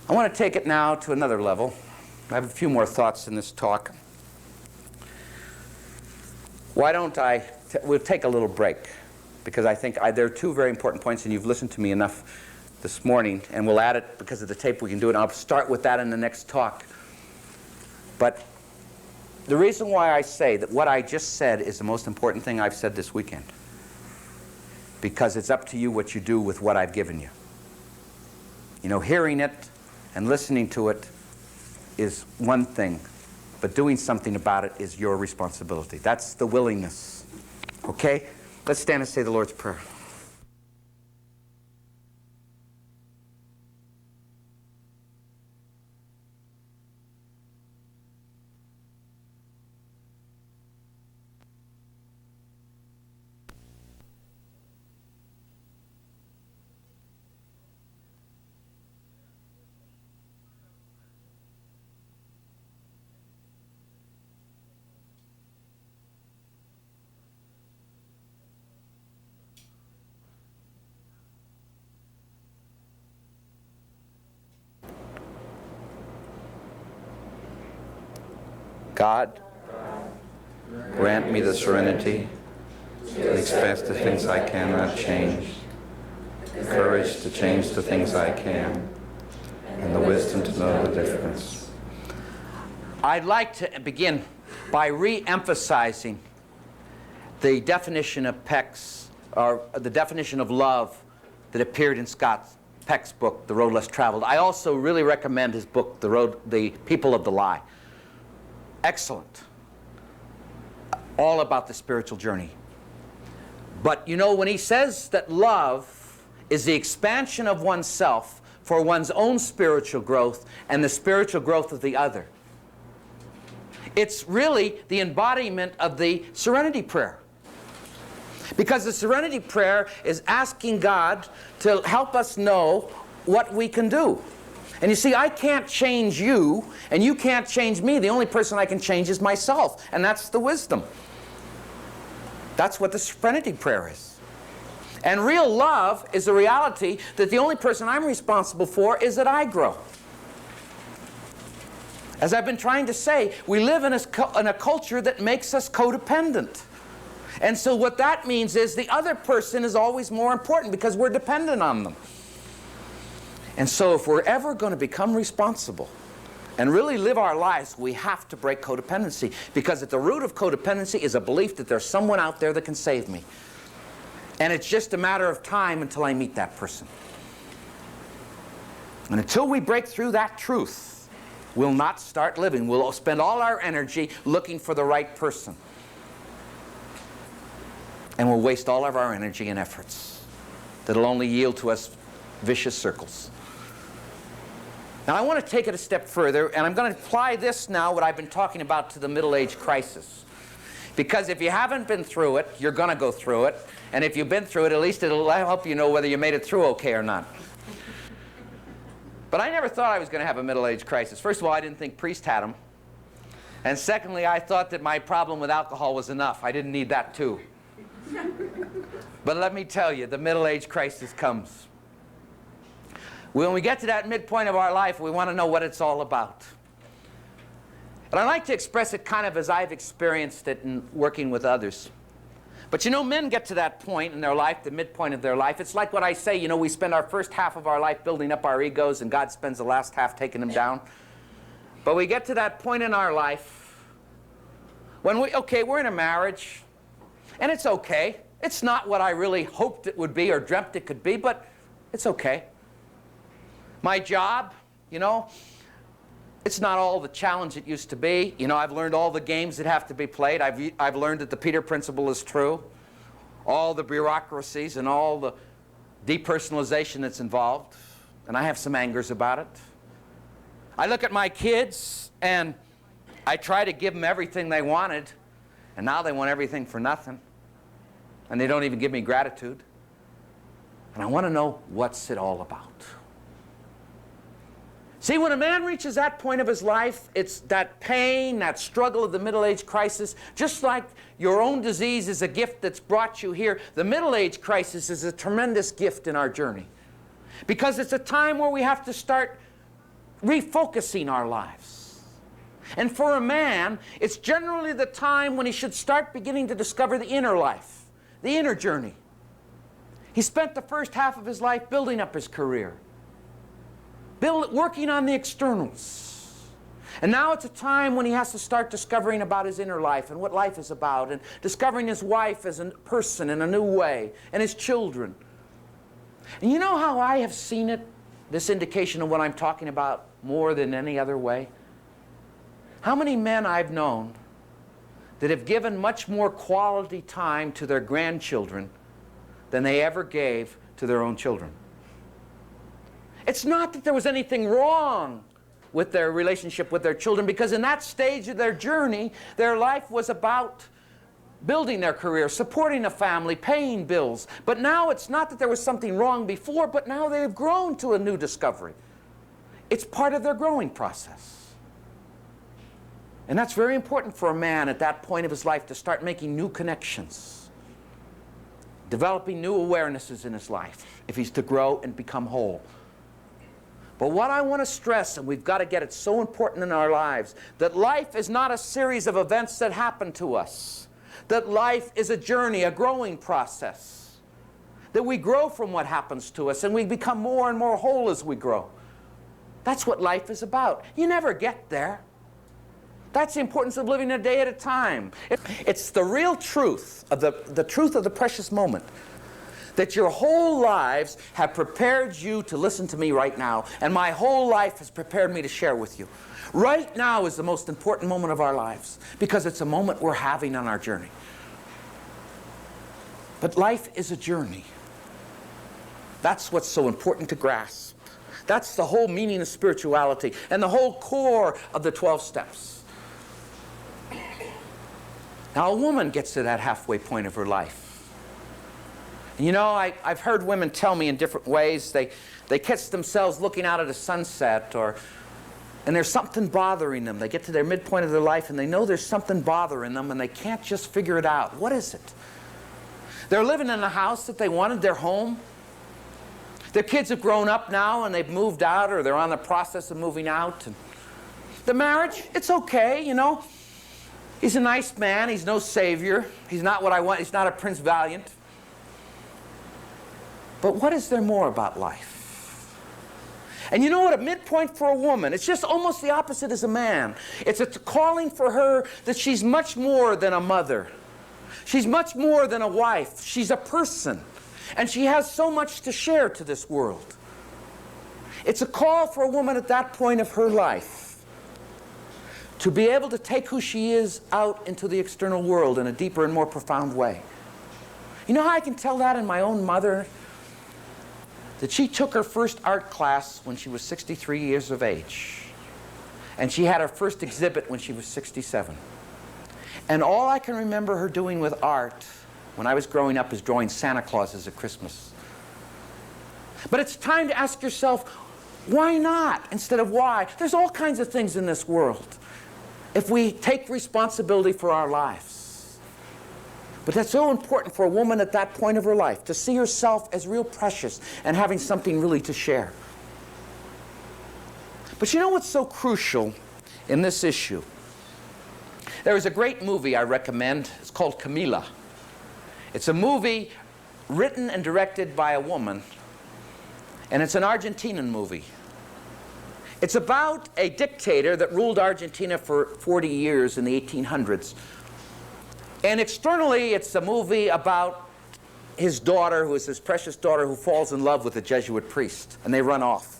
I want to take it now to another level. I have a few more thoughts in this talk. Why don't we'll take a little break, because I think there are two very important points, and you've listened to me enough this morning, and we'll add it because of the tape. We can do it, and I'll start with that in the next talk. But the reason why I say that what I just said is the most important thing I've said this weekend, because it's up to you what you do with what I've given you. You know, hearing it and listening to it is one thing, but doing something about it is your responsibility. That's the willingness. Okay? Let's stand and say the Lord's Prayer. God, grant me the serenity to expect the things I cannot change, the courage to change the things I can, and the wisdom to know the difference. I'd like to begin by re-emphasizing the definition of Peck's, or the definition of love that appeared in Scott Peck's book, The Road Less Traveled. I also really recommend his book, The People of the Lie. Excellent. All about the spiritual journey. But you know, when he says that love is the expansion of oneself for one's own spiritual growth and the spiritual growth of the other, it's really the embodiment of the serenity prayer. Because the serenity prayer is asking God to help us know what we can do. And you see, I can't change you, and you can't change me. The only person I can change is myself, and that's the wisdom. That's what the serenity prayer is. And real love is the reality that the only person I'm responsible for is that I grow. As I've been trying to say, we live in a culture that makes us codependent. And so what that means is the other person is always more important because we're dependent on them. And so if we're ever going to become responsible and really live our lives, we have to break codependency, because at the root of codependency is a belief that there's someone out there that can save me. And it's just a matter of time until I meet that person. And until we break through that truth, we'll not start living. We'll spend all our energy looking for the right person. And we'll waste all of our energy and efforts that'll only yield to us vicious circles. Now I want to take it a step further, and I'm going to apply this now, what I've been talking about, to the middle-age crisis. Because if you haven't been through it, you're going to go through it. And if you've been through it, at least it'll help you know whether you made it through okay or not. But I never thought I was going to have a middle-age crisis. First of all, I didn't think Priest had them. And secondly, I thought that my problem with alcohol was enough. I didn't need that too. But let me tell you, the middle-age crisis comes. When we get to that midpoint of our life, we want to know what it's all about. And I like to express it kind of as I've experienced it in working with others. But you know, men get to that point in their life, the midpoint of their life. It's like what I say, you know, we spend our first half of our life building up our egos, and God spends the last half taking them down. But we get to that point in our life when we're in a marriage, and it's okay. It's not what I really hoped it would be or dreamt it could be, but it's okay. My job, you know, it's not all the challenge it used to be. You know, I've learned all the games that have to be played. I've learned that the Peter Principle is true. All the bureaucracies and all the depersonalization that's involved. And I have some angers about it. I look at my kids and I try to give them everything they wanted. And now they want everything for nothing. And they don't even give me gratitude. And I want to know, what's it all about? See, when a man reaches that point of his life, it's that pain, that struggle of the middle-age crisis. Just like your own disease is a gift that's brought you here, the middle-age crisis is a tremendous gift in our journey. Because it's a time where we have to start refocusing our lives. And for a man, it's generally the time when he should start beginning to discover the inner life, the inner journey. He spent the first half of his life building up his career, working on the externals. And now it's a time when he has to start discovering about his inner life and what life is about, and discovering his wife as a person in a new way, and his children. And you know how I have seen it, this indication of what I'm talking about, more than any other way? How many men I've known that have given much more quality time to their grandchildren than they ever gave to their own children. It's not that there was anything wrong with their relationship with their children, because in that stage of their journey, their life was about building their career, supporting a family, paying bills. But now it's not that there was something wrong before, but now they've grown to a new discovery. It's part of their growing process. And that's very important for a man at that point of his life, to start making new connections, developing new awarenesses in his life, if he's to grow and become whole. But what I want to stress, and we've got to get it so important in our lives, that life is not a series of events that happen to us. That life is a journey, a growing process. That we grow from what happens to us, and we become more and more whole as we grow. That's what life is about. You never get there. That's the importance of living a day at a time. It's the real truth of the truth of the precious moment. That your whole lives have prepared you to listen to me right now, and my whole life has prepared me to share with you. Right now is the most important moment of our lives, because it's a moment we're having on our journey. But life is a journey. That's what's so important to grasp. That's the whole meaning of spirituality and the whole core of the 12 steps. Now, a woman gets to that halfway point of her life. You know, I've heard women tell me in different ways, they catch themselves looking out at a sunset, and there's something bothering them. They get to their midpoint of their life and they know there's something bothering them and they can't just figure it out. What is it? They're living in a house that they wanted, their home. Their kids have grown up now and they've moved out, or they're on the process of moving out. And the marriage, it's okay, you know. He's a nice man. He's no savior. He's not what I want. He's not a Prince Valiant. But what is there more about life? And you know what? A midpoint for a woman, it's just almost the opposite as a man. It's a calling for her that she's much more than a mother. She's much more than a wife. She's a person. And she has so much to share to this world. It's a call for a woman at that point of her life to be able to take who she is out into the external world in a deeper and more profound way. You know how I can tell that in my own mother? That she took her first art class when she was 63 years of age. And she had her first exhibit when she was 67. And all I can remember her doing with art when I was growing up is drawing Santa Clauses at Christmas. But it's time to ask yourself, why not instead of why? There's all kinds of things in this world if we take responsibility for our lives. But that's so important for a woman at that point of her life, to see herself as real precious and having something really to share. But you know what's so crucial in this issue? There is a great movie I recommend. It's called Camila. It's a movie written and directed by a woman, and it's an Argentinian movie. It's about a dictator that ruled Argentina for 40 years in the 1800s. And externally, it's a movie about his daughter, who is his precious daughter, who falls in love with a Jesuit priest, and they run off.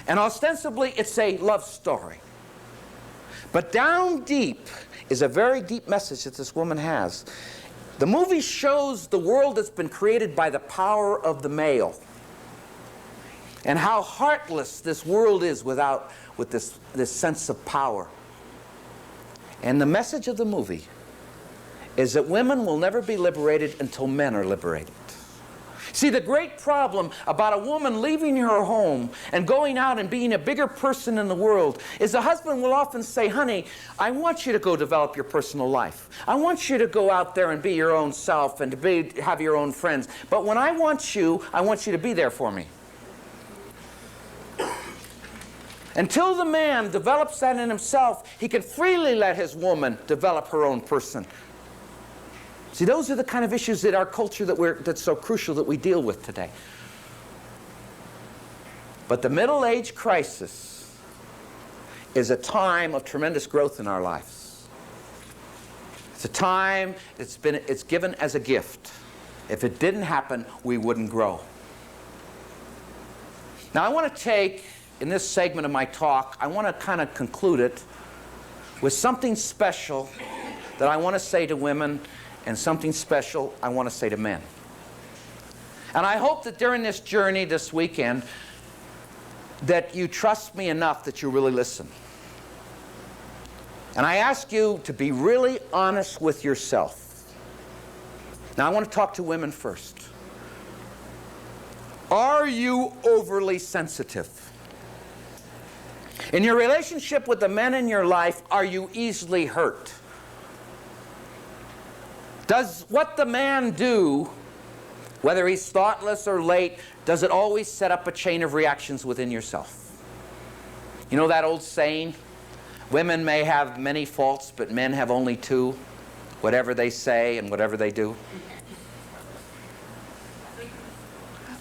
And ostensibly, it's a love story. But down deep is a very deep message that this woman has. The movie shows the world that's been created by the power of the male, and how heartless this world is with this sense of power. And the message of the movie is that women will never be liberated until men are liberated. See, the great problem about a woman leaving her home and going out and being a bigger person in the world is the husband will often say, honey, I want you to go develop your personal life. I want you to go out there and be your own self and to have your own friends. But when I want you to be there for me. Until the man develops that in himself, he can freely let his woman develop her own person. See, those are the kind of issues in our culture that's so crucial that we deal with today. But the middle age crisis is a time of tremendous growth in our lives. It's a time it's given as a gift. If it didn't happen, we wouldn't grow. Now I want to take, in this segment of my talk, I want to kind of conclude it with something special that I want to say to women, and something special I want to say to men. And I hope that during this journey this weekend that you trust me enough that you really listen. And I ask you to be really honest with yourself. Now I want to talk to women first. Are you overly sensitive? In your relationship with the men in your life, are you easily hurt? Does what the man do whether he's thoughtless or late, does it always set up a chain of reactions within yourself? You know that old saying, women may have many faults, but men have only two, whatever they say and whatever they do?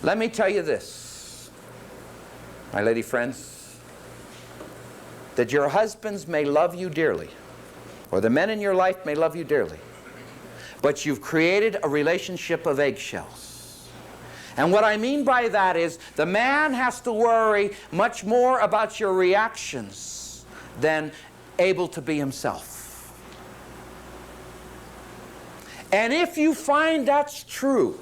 Let me tell you this, my lady friends, that your husbands may love you dearly, or the men in your life may love you dearly, but you've created a relationship of eggshells. And what I mean by that is the man has to worry much more about your reactions than able to be himself. And if you find that's true,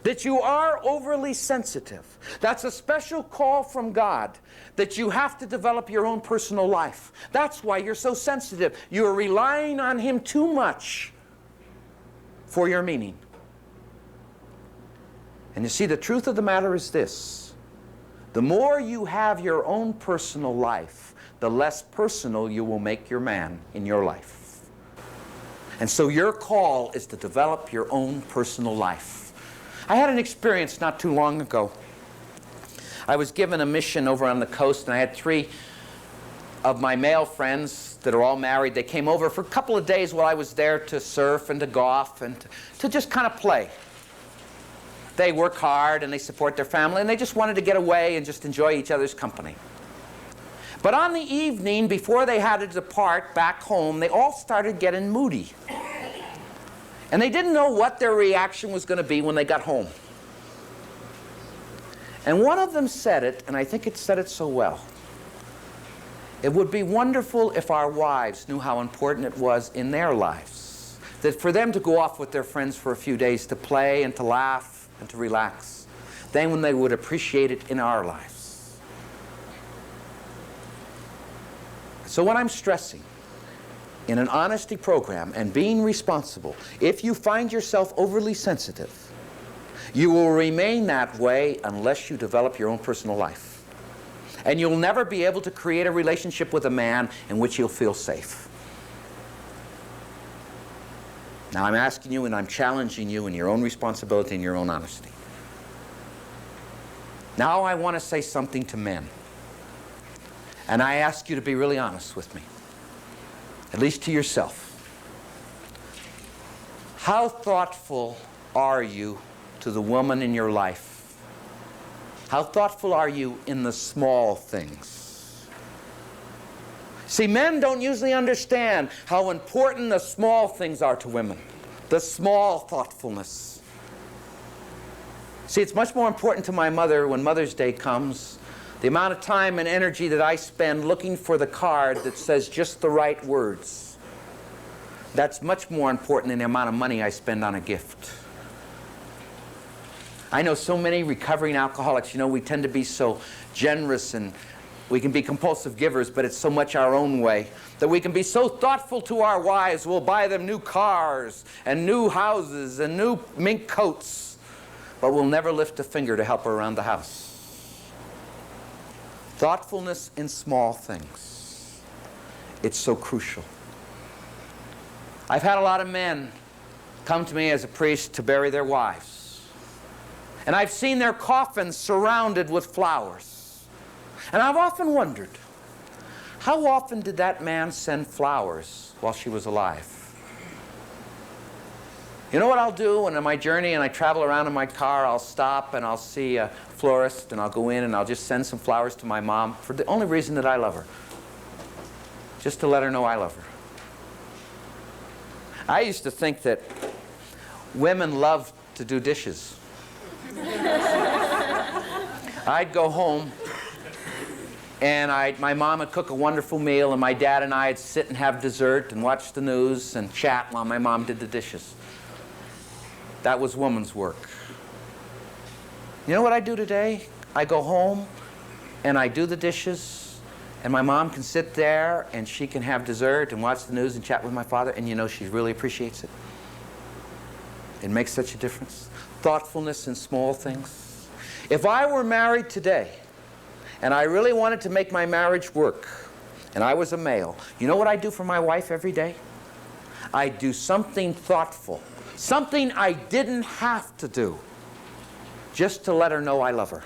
that you are overly sensitive, that's a special call from God, that you have to develop your own personal life. That's why you're so sensitive. You're relying on him too much for your meaning. And you see, the truth of the matter is this: the more you have your own personal life, the less personal you will make your man in your life. And so your call is to develop your own personal life. I had an experience not too long ago. I was given a mission over on the coast, and I had 3 of my male friends that are all married. They came over for a couple of days while I was there to surf and to golf and to just kind of play. They work hard and they support their family, and they just wanted to get away and just enjoy each other's company. But on the evening before they had to depart back home, they all started getting moody. And they didn't know what their reaction was going to be when they got home. And one of them said it, and I think it said it so well. It would be wonderful if our wives knew how important it was in their lives, that for them to go off with their friends for a few days to play and to laugh and to relax, then when they would appreciate it in our lives. So what I'm stressing in an honesty program and being responsible, if you find yourself overly sensitive, you will remain that way unless you develop your own personal life. And you'll never be able to create a relationship with a man in which you'll feel safe. Now I'm asking you and I'm challenging you in your own responsibility and your own honesty. Now I want to say something to men. And I ask you to be really honest with me. At least to yourself. How thoughtful are you to the woman in your life? How thoughtful are you in the small things? See, men don't usually understand how important the small things are to women. The small thoughtfulness. See, it's much more important to my mother when Mother's Day comes, the amount of time and energy that I spend looking for the card that says just the right words. That's much more important than the amount of money I spend on a gift. I know so many recovering alcoholics, you know, we tend to be so generous and we can be compulsive givers, but it's so much our own way that we can be so thoughtful to our wives. We'll buy them new cars and new houses and new mink coats, but we'll never lift a finger to help her around the house. Thoughtfulness in small things. It's so crucial. I've had a lot of men come to me as a priest to bury their wives. And I've seen their coffins surrounded with flowers. And I've often wondered, how often did that man send flowers while she was alive? You know what I'll do when on my journey and I travel around in my car, I'll stop and I'll see a florist and I'll go in and I'll just send some flowers to my mom for the only reason that I love her. Just to let her know I love her. I used to think that women love to do dishes. I'd go home and my mom would cook a wonderful meal and my dad and I'd sit and have dessert and watch the news and chat while my mom did the dishes. That was woman's work. You know what I do today? I go home and I do the dishes and my mom can sit there and she can have dessert and watch the news and chat with my father, and you know she really appreciates it. It makes such a difference. Thoughtfulness in small things. If I were married today and I really wanted to make my marriage work and I was a male, you know what I do for my wife every day? I do something thoughtful. Something I didn't have to do. just to let her know I love her.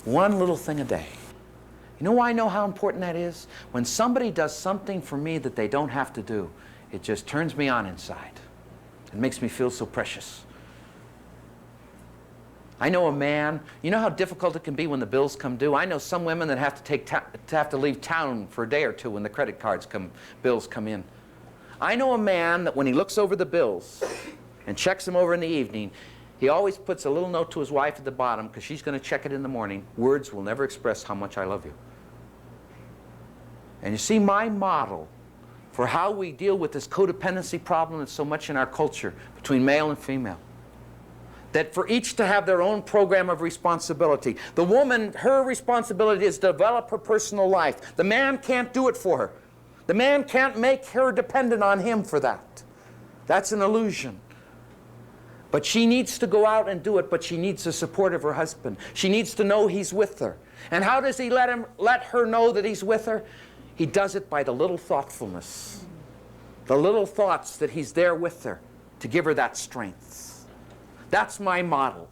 One little thing a day. You know why I know how important that is? When somebody does something for me that they don't have to do, it just turns me on inside. It makes me feel so precious. I know a man, you know how difficult it can be when the bills come due? I know some women that have to leave town for a day or two when the credit bills come in. I know a man that when he looks over the bills and checks them over in the evening, he always puts a little note to his wife at the bottom because she's going to check it in the morning. Words will never express how much I love you. And you see, my model for how we deal with this codependency problem that's so much in our culture between male and female, that for each to have their own program of responsibility. The woman, her responsibility is to develop her personal life. The man can't do it for her. The man can't make her dependent on him for that. That's an illusion. But she needs to go out and do it, but she needs the support of her husband. She needs to know he's with her. And how does he let her know that he's with her? He does it by the little thoughtfulness, the little thoughts that he's there with her to give her that strength. That's my model.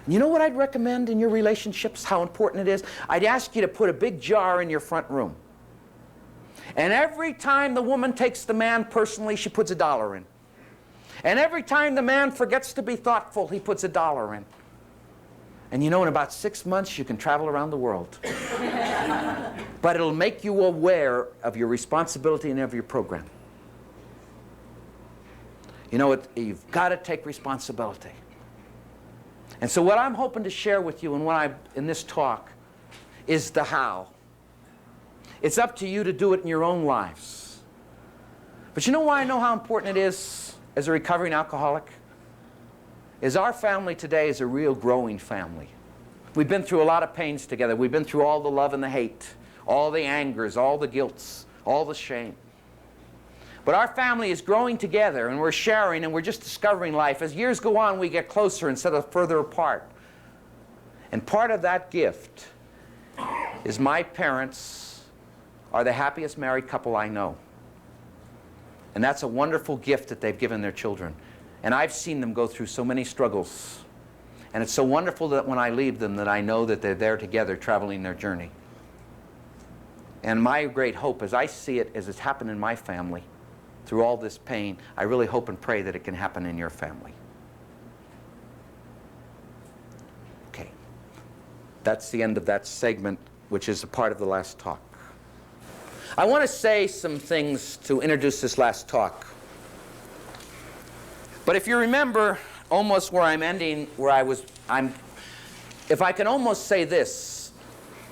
You know what I'd recommend in your relationships, how important it is? I'd ask you to put a big jar in your front room. And every time the woman takes the man personally, she puts $1 in. And every time the man forgets to be thoughtful, he puts $1 in. And you know, in about 6 months, you can travel around the world. But it'll make you aware of your responsibility and of your program. You know, you've got to take responsibility. And so what I'm hoping to share with you in this talk is the how. It's up to you to do it in your own lives. But you know why I know how important it is as a recovering alcoholic? Is our family today is a real growing family. We've been through a lot of pains together. We've been through all the love and the hate, all the angers, all the guilts, all the shame. But our family is growing together, and we're sharing, and we're just discovering life. As years go on, we get closer instead of further apart. And part of that gift is my parents are the happiest married couple I know. And that's a wonderful gift that they've given their children. And I've seen them go through so many struggles. And it's so wonderful that when I leave them that I know that they're there together traveling their journey. And my great hope, as I see it, as it's happened in my family, through all this pain, I really hope and pray that it can happen in your family. Okay. That's the end of that segment, which is a part of the last talk. I want to say some things to introduce this last talk. But if you remember almost where I'm ending, if I can almost say this,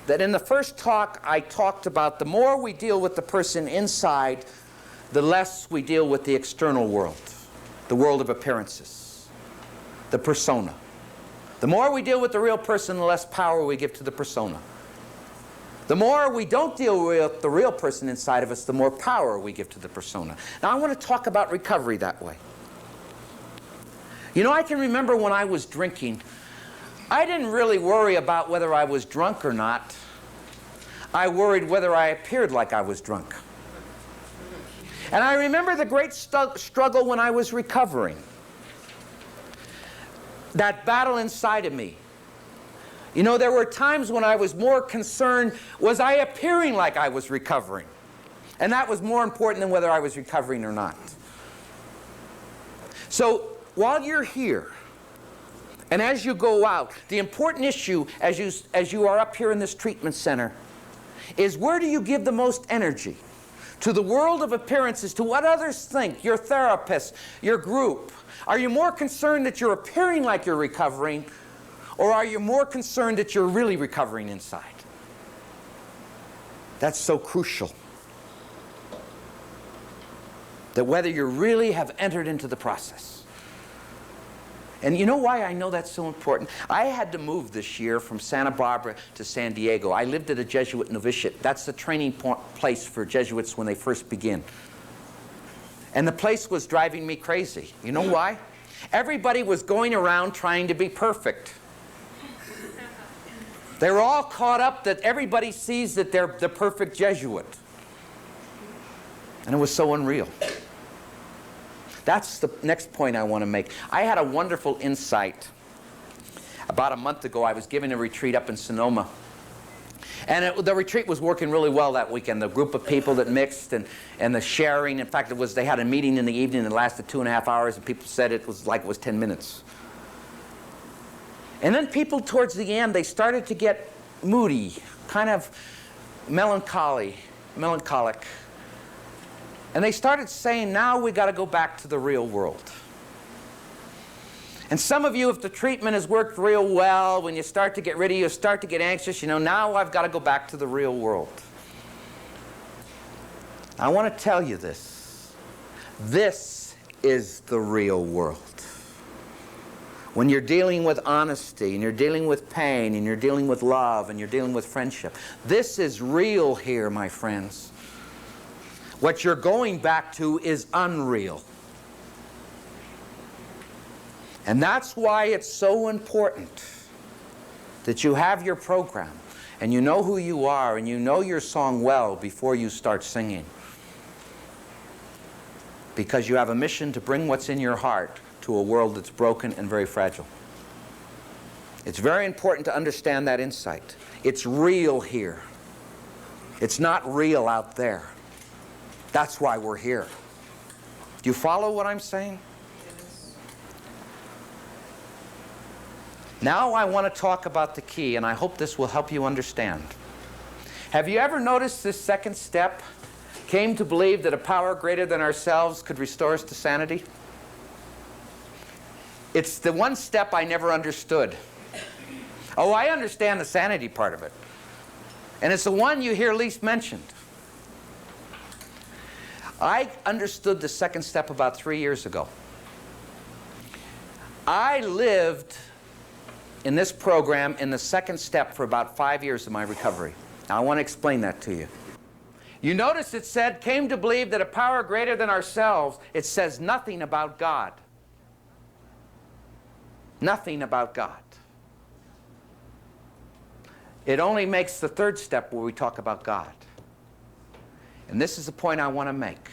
that in the first talk I talked about the more we deal with the person inside, the less we deal with the external world, the world of appearances, the persona. The more we deal with the real person, the less power we give to the persona. The more we don't deal with the real person inside of us, the more power we give to the persona. Now I want to talk about recovery that way. You know, I can remember when I was drinking, I didn't really worry about whether I was drunk or not. I worried whether I appeared like I was drunk. And I remember the great struggle when I was recovering. That battle inside of me. You know, there were times when I was more concerned, was I appearing like I was recovering? And that was more important than whether I was recovering or not. So while you're here, and as you go out, the important issue as you are up here in this treatment center is, where do you give the most energy? To the world of appearances, to what others think, your therapist, your group? Are you more concerned that you're appearing like you're recovering, or are you more concerned that you're really recovering inside? That's so crucial. That whether you really have entered into the process. And you know why I know that's so important? I had to move this year from Santa Barbara to San Diego. I lived at a Jesuit novitiate. That's the training place for Jesuits when they first begin. And the place was driving me crazy. You know why? Everybody was going around trying to be perfect. They were all caught up that everybody sees that they're the perfect Jesuit. And it was so unreal. That's the next point I want to make. I had a wonderful insight. About a month ago, I was giving a retreat up in Sonoma. And the retreat was working really well that weekend. The group of people that mixed and the sharing. In fact, they had a meeting in the evening that lasted 2.5 hours, and people said it was like it was 10 minutes. And then people towards the end, they started to get moody, kind of melancholic. And they started saying, now we got to go back to the real world. And some of you, if the treatment has worked real well, when you start to get ready, you start to get anxious, now I've got to go back to the real world. I want to tell you this. This is the real world. When you're dealing with honesty, and you're dealing with pain, and you're dealing with love, and you're dealing with friendship, this is real here, my friends. What you're going back to is unreal. And that's why it's so important that you have your program, and you know who you are, and you know your song well before you start singing. Because you have a mission to bring what's in your heart to a world that's broken and very fragile. It's very important to understand that insight. It's real here. It's not real out there. That's why we're here. Do you follow what I'm saying? Yes. Now I want to talk about the key, and I hope this will help you understand. Have you ever noticed this second step? Came to believe that a power greater than ourselves could restore us to sanity? It's the one step I never understood. Oh, I understand the sanity part of it. And it's the one you hear least mentioned. I understood the second step about 3 years ago. I lived in this program in the second step for about 5 years of my recovery. Now, I want to explain that to you. You notice it said, came to believe that a power greater than ourselves. It says nothing about God. Nothing about God. It only makes the third step where we talk about God. And this is the point I want to make.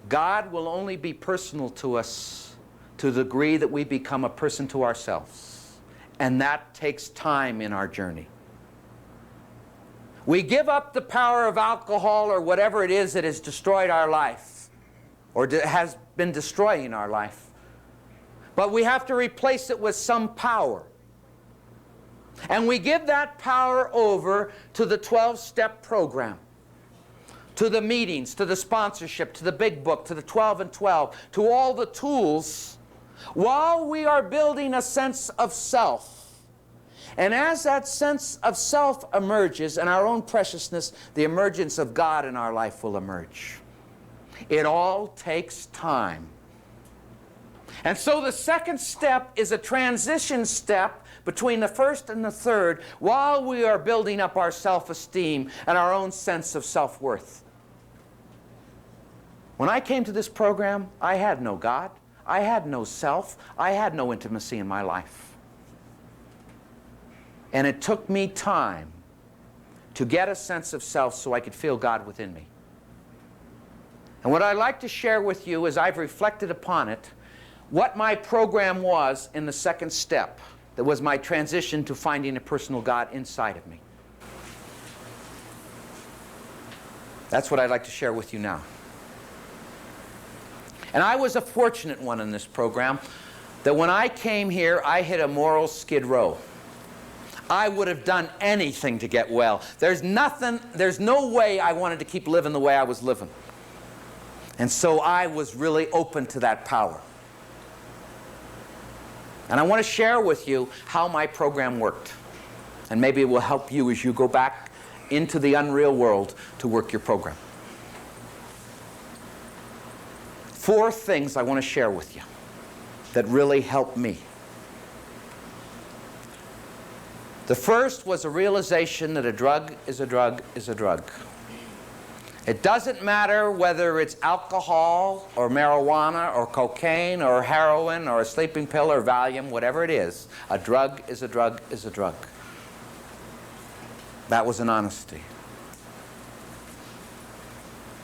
God will only be personal to us to the degree that we become a person to ourselves. And that takes time in our journey. We give up the power of alcohol or whatever it is that has destroyed our life or has been destroying our life. But we have to replace it with some power. And we give that power over to the 12-step program, to the meetings, to the sponsorship, to the big book, to the 12 and 12, to all the tools, while we are building a sense of self. And as that sense of self emerges and our own preciousness, the emergence of God in our life will emerge. It all takes time. And so the second step is a transition step between the first and the third while we are building up our self-esteem and our own sense of self-worth. When I came to this program, I had no God. I had no self. I had no intimacy in my life. And it took me time to get a sense of self so I could feel God within me. And what I'd like to share with you as I've reflected upon it, what my program was in the second step, that was my transition to finding a personal God inside of me. That's what I'd like to share with you now. And I was a fortunate one in this program, that when I came here, I hit a moral skid row. I would have done anything to get well. There's no way I wanted to keep living the way I was living. And so I was really open to that power. And I want to share with you how my program worked. And maybe it will help you as you go back into the unreal world to work your program. 4 things I want to share with you that really helped me. The first was a realization that a drug is a drug is a drug. It doesn't matter whether it's alcohol or marijuana or cocaine or heroin or a sleeping pill or Valium, whatever it is. A drug is a drug is a drug. That was an honesty.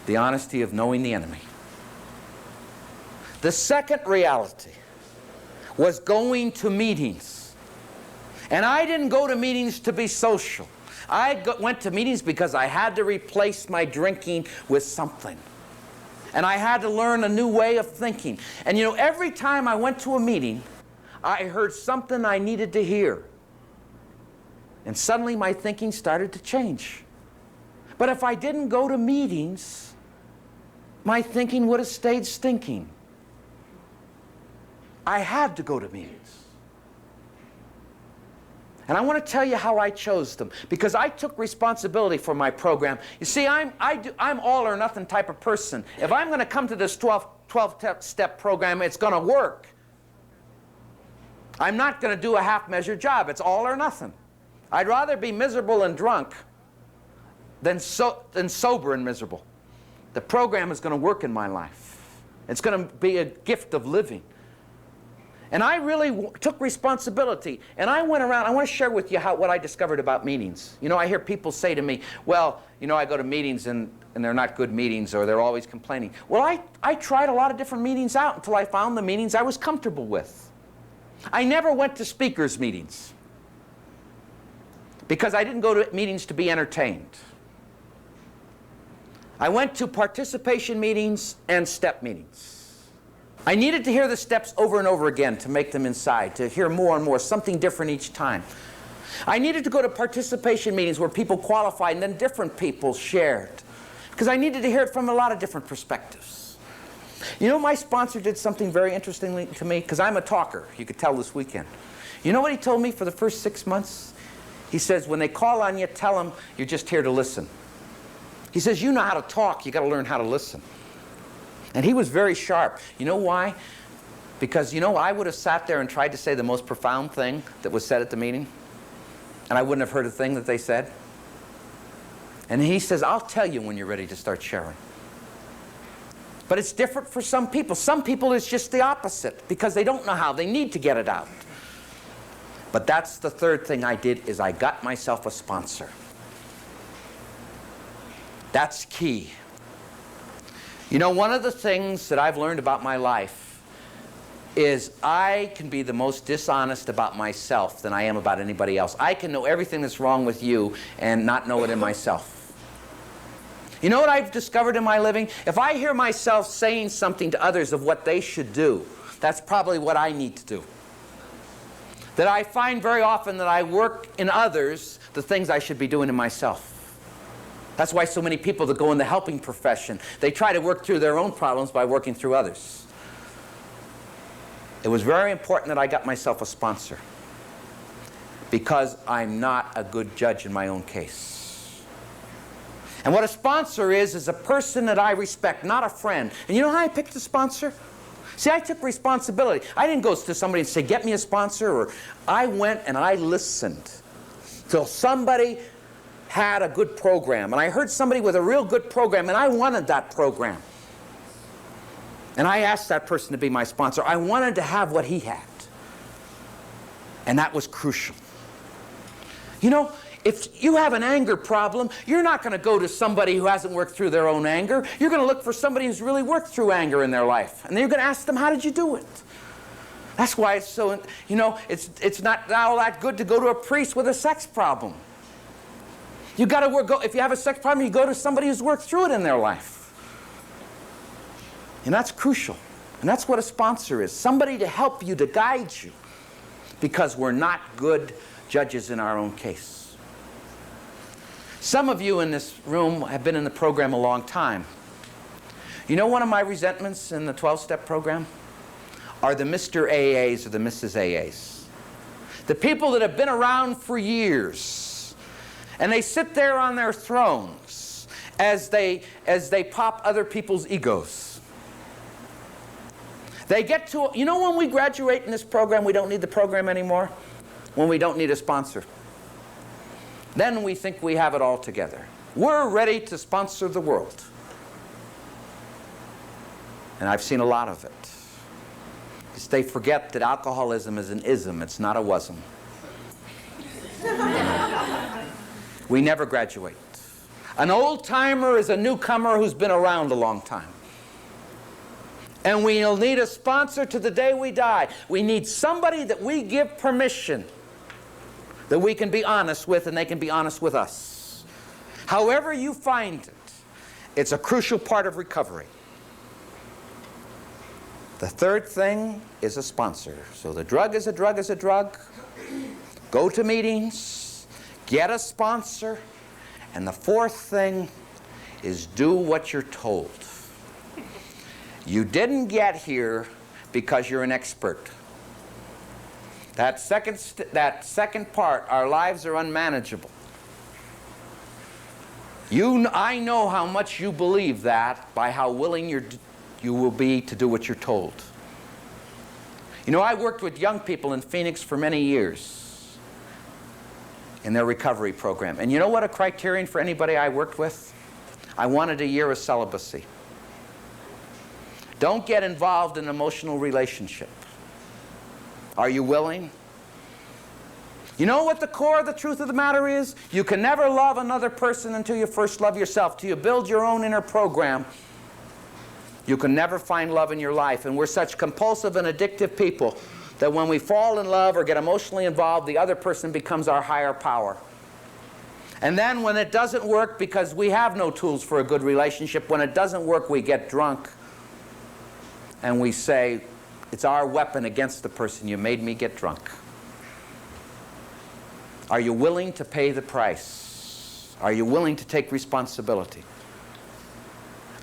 The honesty of knowing the enemy. The second reality was going to meetings. And I didn't go to meetings to be social. I went to meetings because I had to replace my drinking with something. And I had to learn a new way of thinking. And you know, every time I went to a meeting, I heard something I needed to hear. And suddenly my thinking started to change. But if I didn't go to meetings, my thinking would have stayed stinking. I had to go to meetings. And I want to tell you how I chose them, because I took responsibility for my program. You see, I'm all or nothing type of person. If I'm going to come to this 12-step program, it's going to work. I'm not going to do a half-measure job. It's all or nothing. I'd rather be miserable and drunk than sober and miserable. The program is going to work in my life. It's going to be a gift of living. And I really took responsibility. And I went around. I want to share with you what I discovered about meetings. You know, I hear people say to me, well, you know, I go to meetings and they're not good meetings, or they're always complaining. Well, I tried a lot of different meetings out until I found the meetings I was comfortable with. I never went to speakers' meetings because I didn't go to meetings to be entertained. I went to participation meetings and step meetings. I needed to hear the steps over and over again to make them inside, to hear more and more, something different each time. I needed to go to participation meetings where people qualified and then different people shared, because I needed to hear it from a lot of different perspectives. You know, my sponsor did something very interesting to me, because I'm a talker. You could tell this weekend. You know what he told me for the first 6 months? He says, when they call on you, tell them you're just here to listen. He says, you know how to talk, you got to learn how to listen. And he was very sharp. You know why? Because, you know, I would have sat there and tried to say the most profound thing that was said at the meeting, and I wouldn't have heard a thing that they said. And he says, I'll tell you when you're ready to start sharing. But it's different for some people. Some people it's just the opposite, because they don't know how. They need to get it out. But that's the third thing I did, is I got myself a sponsor. That's key. You know, one of the things that I've learned about my life is I can be the most dishonest about myself than I am about anybody else. I can know everything that's wrong with you and not know it in myself. You know what I've discovered in my living? If I hear myself saying something to others of what they should do, that's probably what I need to do. That I find very often that I work in others the things I should be doing in myself. That's why so many people that go in the helping profession, they try to work through their own problems by working through others. It was very important that I got myself a sponsor, because I'm not a good judge in my own case. And what a sponsor is a person that I respect, not a friend. And you know how I picked a sponsor? See, I took responsibility. I didn't go to somebody and say, get me a sponsor, or I went and I listened till somebody had a good program, and I heard somebody with a real good program, and I wanted that program. And I asked that person to be my sponsor. I wanted to have what he had. And that was crucial. You know, if you have an anger problem, you're not going to go to somebody who hasn't worked through their own anger. You're going to look for somebody who's really worked through anger in their life. And then you're going to ask them, how did you do it? That's why it's so, you know, it's not all that good to go to a priest with a sex problem. You got to go, if you have a sex problem, you go to somebody who's worked through it in their life. And that's crucial. And that's what a sponsor is. Somebody to help you, to guide you. Because we're not good judges in our own case. Some of you in this room have been in the program a long time. You know, one of my resentments in the 12-step program are the Mr. AAs or the Mrs. AAs. The people that have been around for years. And they sit there on their thrones as they pop other people's egos. They get to, you know, when we graduate in this program, we don't need the program anymore? When we don't need a sponsor. Then we think we have it all together. We're ready to sponsor the world. And I've seen a lot of it. Because they forget that alcoholism is an ism, it's not a wasm. We never graduate. An old-timer is a newcomer who's been around a long time. And we'll need a sponsor to the day we die. We need somebody that we give permission that we can be honest with and they can be honest with us. However you find it, it's a crucial part of recovery. The third thing is a sponsor. So the drug is a drug is a drug. Go to meetings, get a sponsor. And the fourth thing is do what you're told. You didn't get here because you're an expert. That second part, our lives are unmanageable. I know how much you believe that by how willing you will be to do what you're told. You know, I worked with young people in Phoenix for many years in their recovery program. And you know what a criterion for anybody I worked with? I wanted a year of celibacy. Don't get involved in an emotional relationship. Are you willing? You know what the core of the truth of the matter is? You can never love another person until you first love yourself. Till you build your own inner program, you can never find love in your life. And we're such compulsive and addictive people that when we fall in love or get emotionally involved, the other person becomes our higher power. And then when it doesn't work, because we have no tools for a good relationship, when it doesn't work, we get drunk. And we say, it's our weapon against the person. You made me get drunk. Are you willing to pay the price? Are you willing to take responsibility?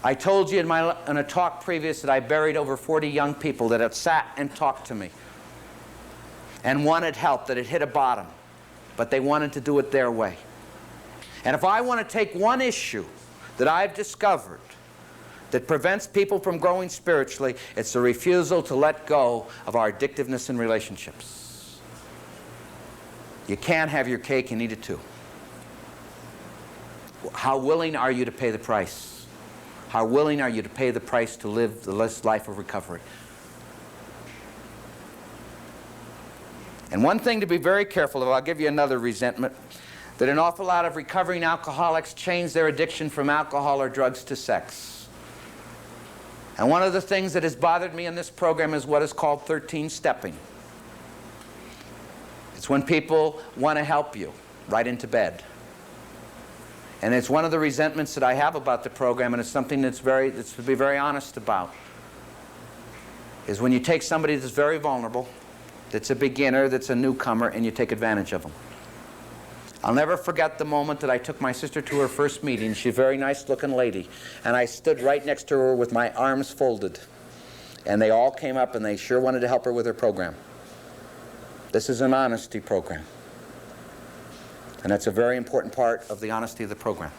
I told you in a talk previous that I buried over 40 young people that had sat and talked to me and wanted help, that had hit a bottom, but they wanted to do it their way. And if I want to take one issue that I've discovered that prevents people from growing spiritually, it's the refusal to let go of our addictiveness in relationships. You can't have your cake and eat it too. How willing are you to pay the price? How willing are you to pay the price to live the life of recovery? And one thing to be very careful of, I'll give you another resentment, that an awful lot of recovering alcoholics change their addiction from alcohol or drugs to sex. And one of the things that has bothered me in this program is what is called 13-stepping. It's when people want to help you right into bed. And it's one of the resentments that I have about the program, and it's something that's to be very honest about, is when you take somebody that's very vulnerable, that's a beginner, that's a newcomer, and you take advantage of them. I'll never forget the moment that I took my sister to her first meeting. She's a very nice-looking lady. And I stood right next to her with my arms folded. And they all came up, and they sure wanted to help her with her program. This is an honesty program. And that's a very important part of the honesty of the program.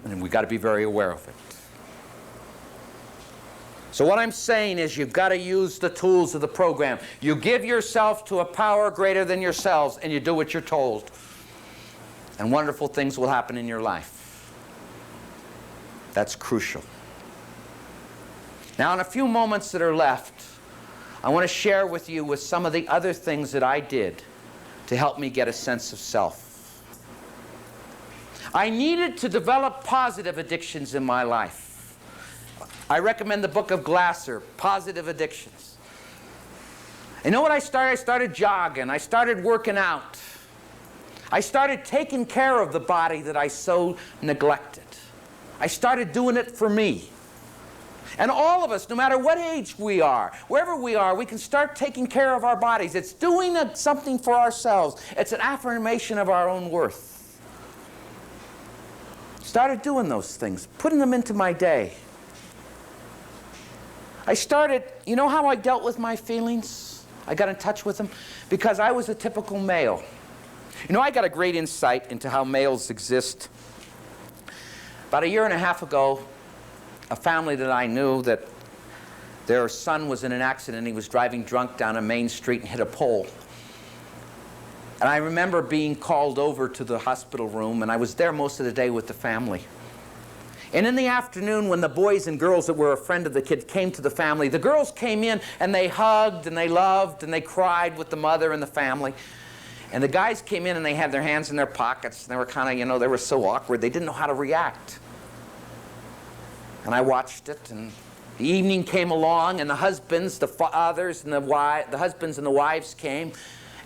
And we've got to be very aware of it. So what I'm saying is you've got to use the tools of the program. You give yourself to a power greater than yourselves, and you do what you're told. And wonderful things will happen in your life. That's crucial. Now, in a few moments that are left, I want to share with you some of the other things that I did to help me get a sense of self. I needed to develop positive addictions in my life. I recommend the book of Glasser, Positive Addictions. You know what I started? I started jogging. I started working out. I started taking care of the body that I so neglected. I started doing it for me. And all of us, no matter what age we are, wherever we are, we can start taking care of our bodies. It's doing something for ourselves. It's an affirmation of our own worth. Started doing those things, putting them into my day. I started, you know how I dealt with my feelings? I got in touch with them because I was a typical male. You know, I got a great insight into how males exist. About 1.5 years ago, a family that I knew, that their son was in an accident. He was driving drunk down a main street and hit a pole. And I remember being called over to the hospital room, and I was there most of the day with the family. And in the afternoon, when the boys and girls that were a friend of the kid came to the family, the girls came in and they hugged and they loved and they cried with the mother and the family. And the guys came in and they had their hands in their pockets. And they were kind of, you know, they were so awkward. They didn't know how to react. And I watched it, and the evening came along, and the husbands, the fathers, and the husbands and the wives came.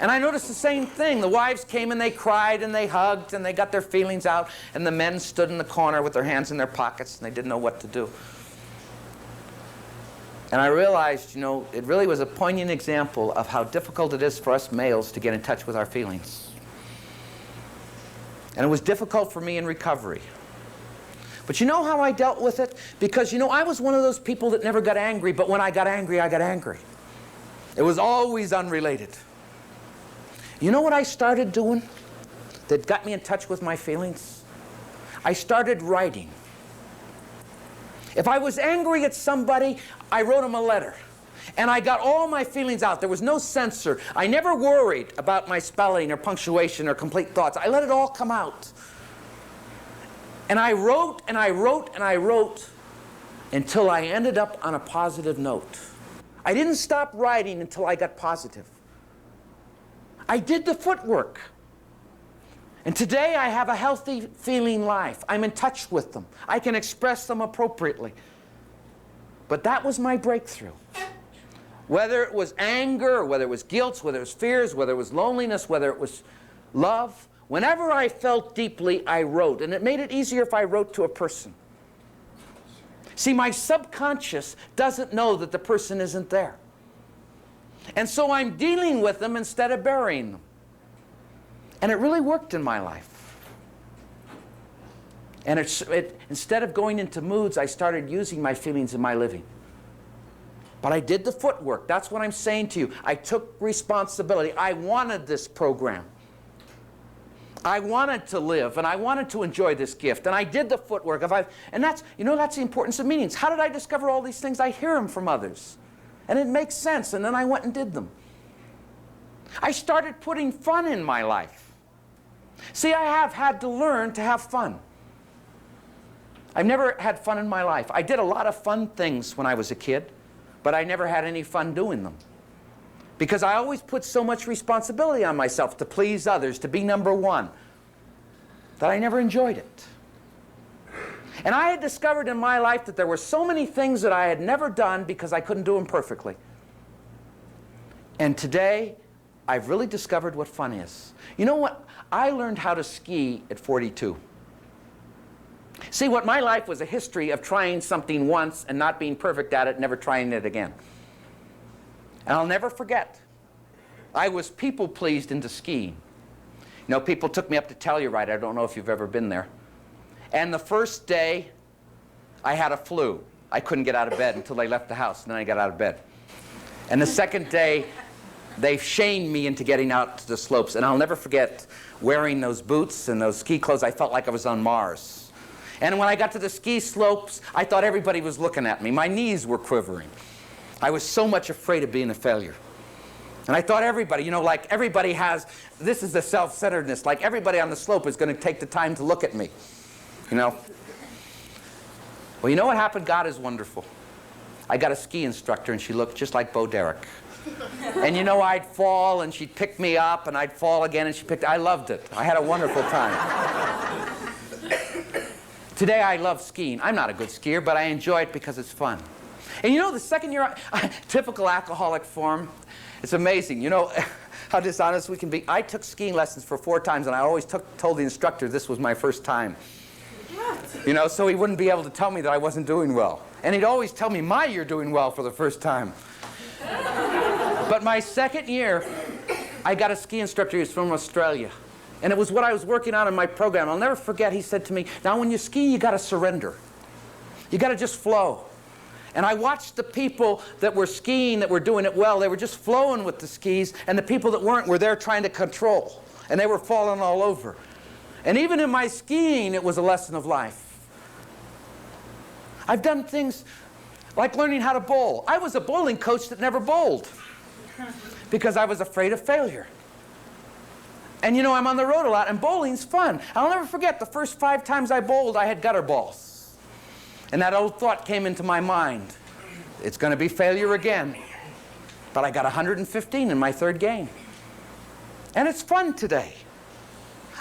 And I noticed the same thing. The wives came and they cried and they hugged and they got their feelings out. And the men stood in the corner with their hands in their pockets and they didn't know what to do. And I realized, you know, it really was a poignant example of how difficult it is for us males to get in touch with our feelings. And it was difficult for me in recovery. But you know how I dealt with it? Because, you know, I was one of those people that never got angry, but when I got angry, I got angry. It was always unrelated. You know what I started doing that got me in touch with my feelings? I started writing. If I was angry at somebody, I wrote them a letter. And I got all my feelings out. There was no censor. I never worried about my spelling or punctuation or complete thoughts. I let it all come out. And I wrote and I wrote and I wrote until I ended up on a positive note. I didn't stop writing until I got positive. I did the footwork. And today I have a healthy feeling life. I'm in touch with them. I can express them appropriately. But that was my breakthrough. Whether it was anger, or whether it was guilt, whether it was fears, whether it was loneliness, whether it was love, whenever I felt deeply, I wrote. And it made it easier if I wrote to a person. See, my subconscious doesn't know that the person isn't there. And so I'm dealing with them instead of burying them. And it really worked in my life. And instead of going into moods, I started using my feelings in my living. But I did the footwork. That's what I'm saying to you. I took responsibility. I wanted this program. I wanted to live, and I wanted to enjoy this gift. And I did the footwork. And that's, you know, that's the importance of meetings. How did I discover all these things? I hear them from others. And it makes sense, and then I went and did them. I started putting fun in my life. See, I have had to learn to have fun. I've never had fun in my life. I did a lot of fun things when I was a kid, but I never had any fun doing them. Because I always put so much responsibility on myself to please others, to be number one, that I never enjoyed it. And I had discovered in my life that there were so many things that I had never done because I couldn't do them perfectly. And today, I've really discovered what fun is. You know what? I learned how to ski at 42. See, what my life was a history of trying something once and not being perfect at it, never trying it again. And I'll never forget, I was people-pleased into skiing. You know, people took me up to Telluride. I don't know if you've ever been there. And the first day, I had a flu. I couldn't get out of bed until they left the house, and then I got out of bed. And the second day, they shamed me into getting out to the slopes. And I'll never forget wearing those boots and those ski clothes. I felt like I was on Mars. And when I got to the ski slopes, I thought everybody was looking at me. My knees were quivering. I was so much afraid of being a failure. And I thought everybody, you know, like everybody has, this is the self-centeredness, like everybody on the slope is going to take the time to look at me. You know? Well, you know what happened? God is wonderful. I got a ski instructor, and she looked just like Bo Derek. And you know, I'd fall, and she'd pick me up, and I'd fall again, and she picked. I loved it. I had a wonderful time. Today, I love skiing. I'm not a good skier, but I enjoy it because it's fun. And you know, the second year, typical alcoholic form, it's amazing. You know how dishonest we can be? I took skiing lessons for 4 times, and I always told the instructor this was my first time. You know, so he wouldn't be able to tell me that I wasn't doing well. And he'd always tell me, "My, you're doing well for the first time." But my second year, I got a ski instructor. He was from Australia. And it was what I was working on in my program. I'll never forget, he said to me, "Now when you ski, you got to surrender. You got to just flow." And I watched the people that were skiing, that were doing it well. They were just flowing with the skis. And the people that weren't were there trying to control. And they were falling all over. And even in my skiing, it was a lesson of life. I've done things like learning how to bowl. I was a bowling coach that never bowled because I was afraid of failure. And you know, I'm on the road a lot, and bowling's fun. I'll never forget the first 5 times I bowled, I had gutter balls. And that old thought came into my mind. It's going to be failure again. But I got 115 in my 3rd game. And it's fun today.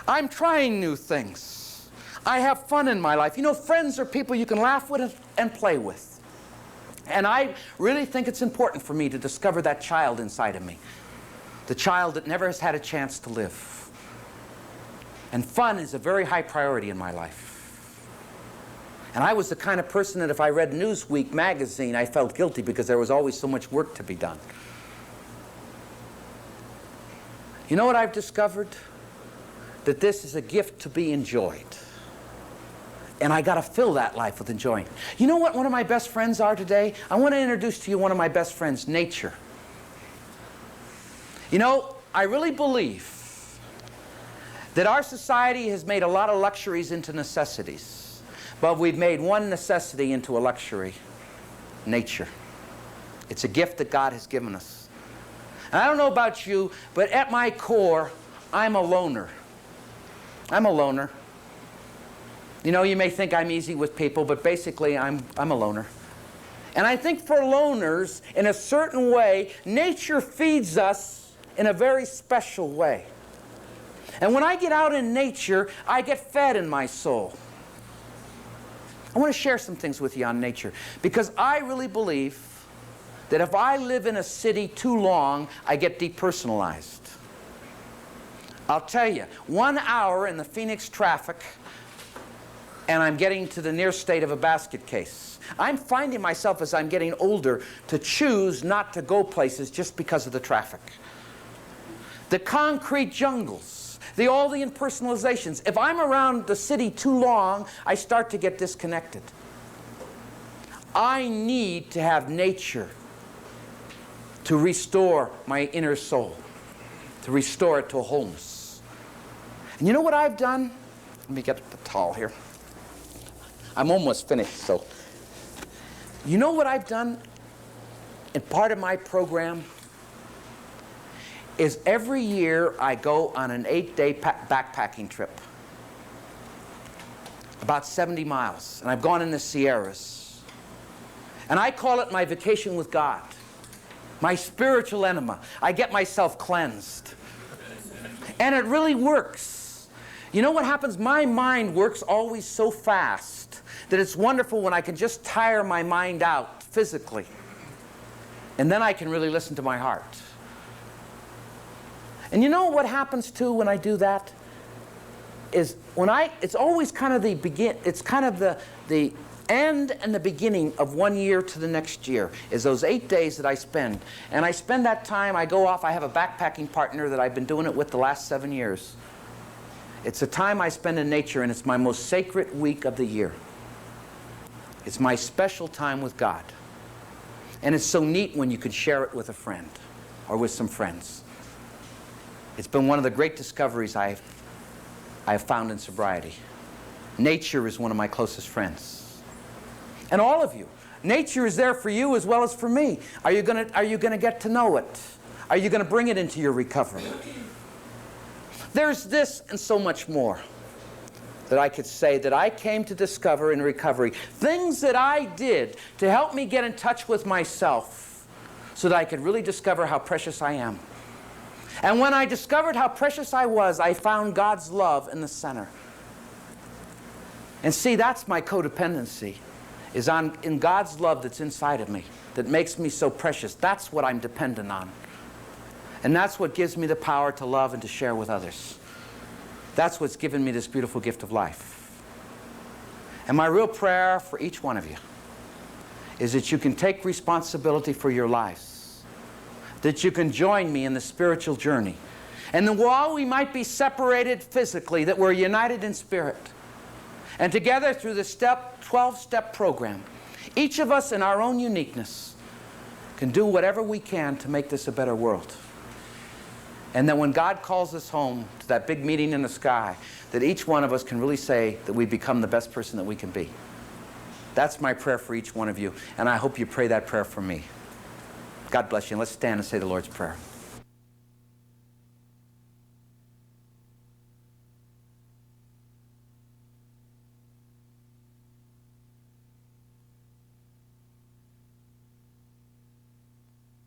I'm trying new things. I have fun in my life. You know, friends are people you can laugh with and play with. And I really think it's important for me to discover that child inside of me. The child that never has had a chance to live. And fun is a very high priority in my life. And I was the kind of person that if I read Newsweek magazine, I felt guilty because there was always so much work to be done. You know what I've discovered? That this is a gift to be enjoyed. And I got to fill that life with enjoying. You know what one of my best friends are today? I want to introduce to you one of my best friends, nature. You know, I really believe that our society has made a lot of luxuries into necessities. But we've made one necessity into a luxury: nature. It's a gift that God has given us. And I don't know about you, but at my core, I'm a loner. I'm a loner. You know, you may think I'm easy with people, but basically I'm a loner. And I think for loners, in a certain way, nature feeds us in a very special way. And when I get out in nature, I get fed in my soul. I want to share some things with you on nature, because I really believe that if I live in a city too long, I get depersonalized. I'll tell you, 1 hour in the Phoenix traffic, and I'm getting to the near state of a basket case. I'm finding myself, as I'm getting older, to choose not to go places just because of the traffic. The concrete jungles. All the impersonalizations. If I'm around the city too long, I start to get disconnected. I need to have nature to restore my inner soul, to restore it to a wholeness. And you know what I've done? Let me get the towel here. I'm almost finished, so. You know what I've done in part of my program? Is every year I go on an 8-day backpacking trip. About 70 miles. And I've gone in the Sierras. And I call it my vacation with God. My spiritual enema. I get myself cleansed. And it really works. You know what happens? My mind works always so fast that it's wonderful when I can just tire my mind out physically. And then I can really listen to my heart. And you know what happens too when I do that? Is when it's always kind of the end and the beginning of 1 year to the next year, is those 8 days that I spend. And I spend that time, I go off, I have a backpacking partner that I've been doing it with the last 7 years. It's a time I spend in nature, and it's my most sacred week of the year. It's my special time with God. And it's so neat when you can share it with a friend or with some friends. It's been one of the great discoveries I have found in sobriety. Nature is one of my closest friends. And all of you. Nature is there for you as well as for me. Are you going to get to know it? Are you going to bring it into your recovery? There's this and so much more that I could say that I came to discover in recovery. Things that I did to help me get in touch with myself so that I could really discover how precious I am. And when I discovered how precious I was, I found God's love in the center. And see, that's my codependency, is in God's love that's inside of me, that makes me so precious. That's what I'm dependent on. And that's what gives me the power to love and to share with others. That's what's given me this beautiful gift of life. And my real prayer for each one of you is that you can take responsibility for your lives. That you can join me in the spiritual journey. And that while we might be separated physically, that we're united in spirit. And together through the 12-step program, each of us in our own uniqueness can do whatever we can to make this a better world. And then when God calls us home to that big meeting in the sky, that each one of us can really say that we become the best person that we can be. That's my prayer for each one of you. And I hope you pray that prayer for me. God bless you. And let's stand and say the Lord's Prayer.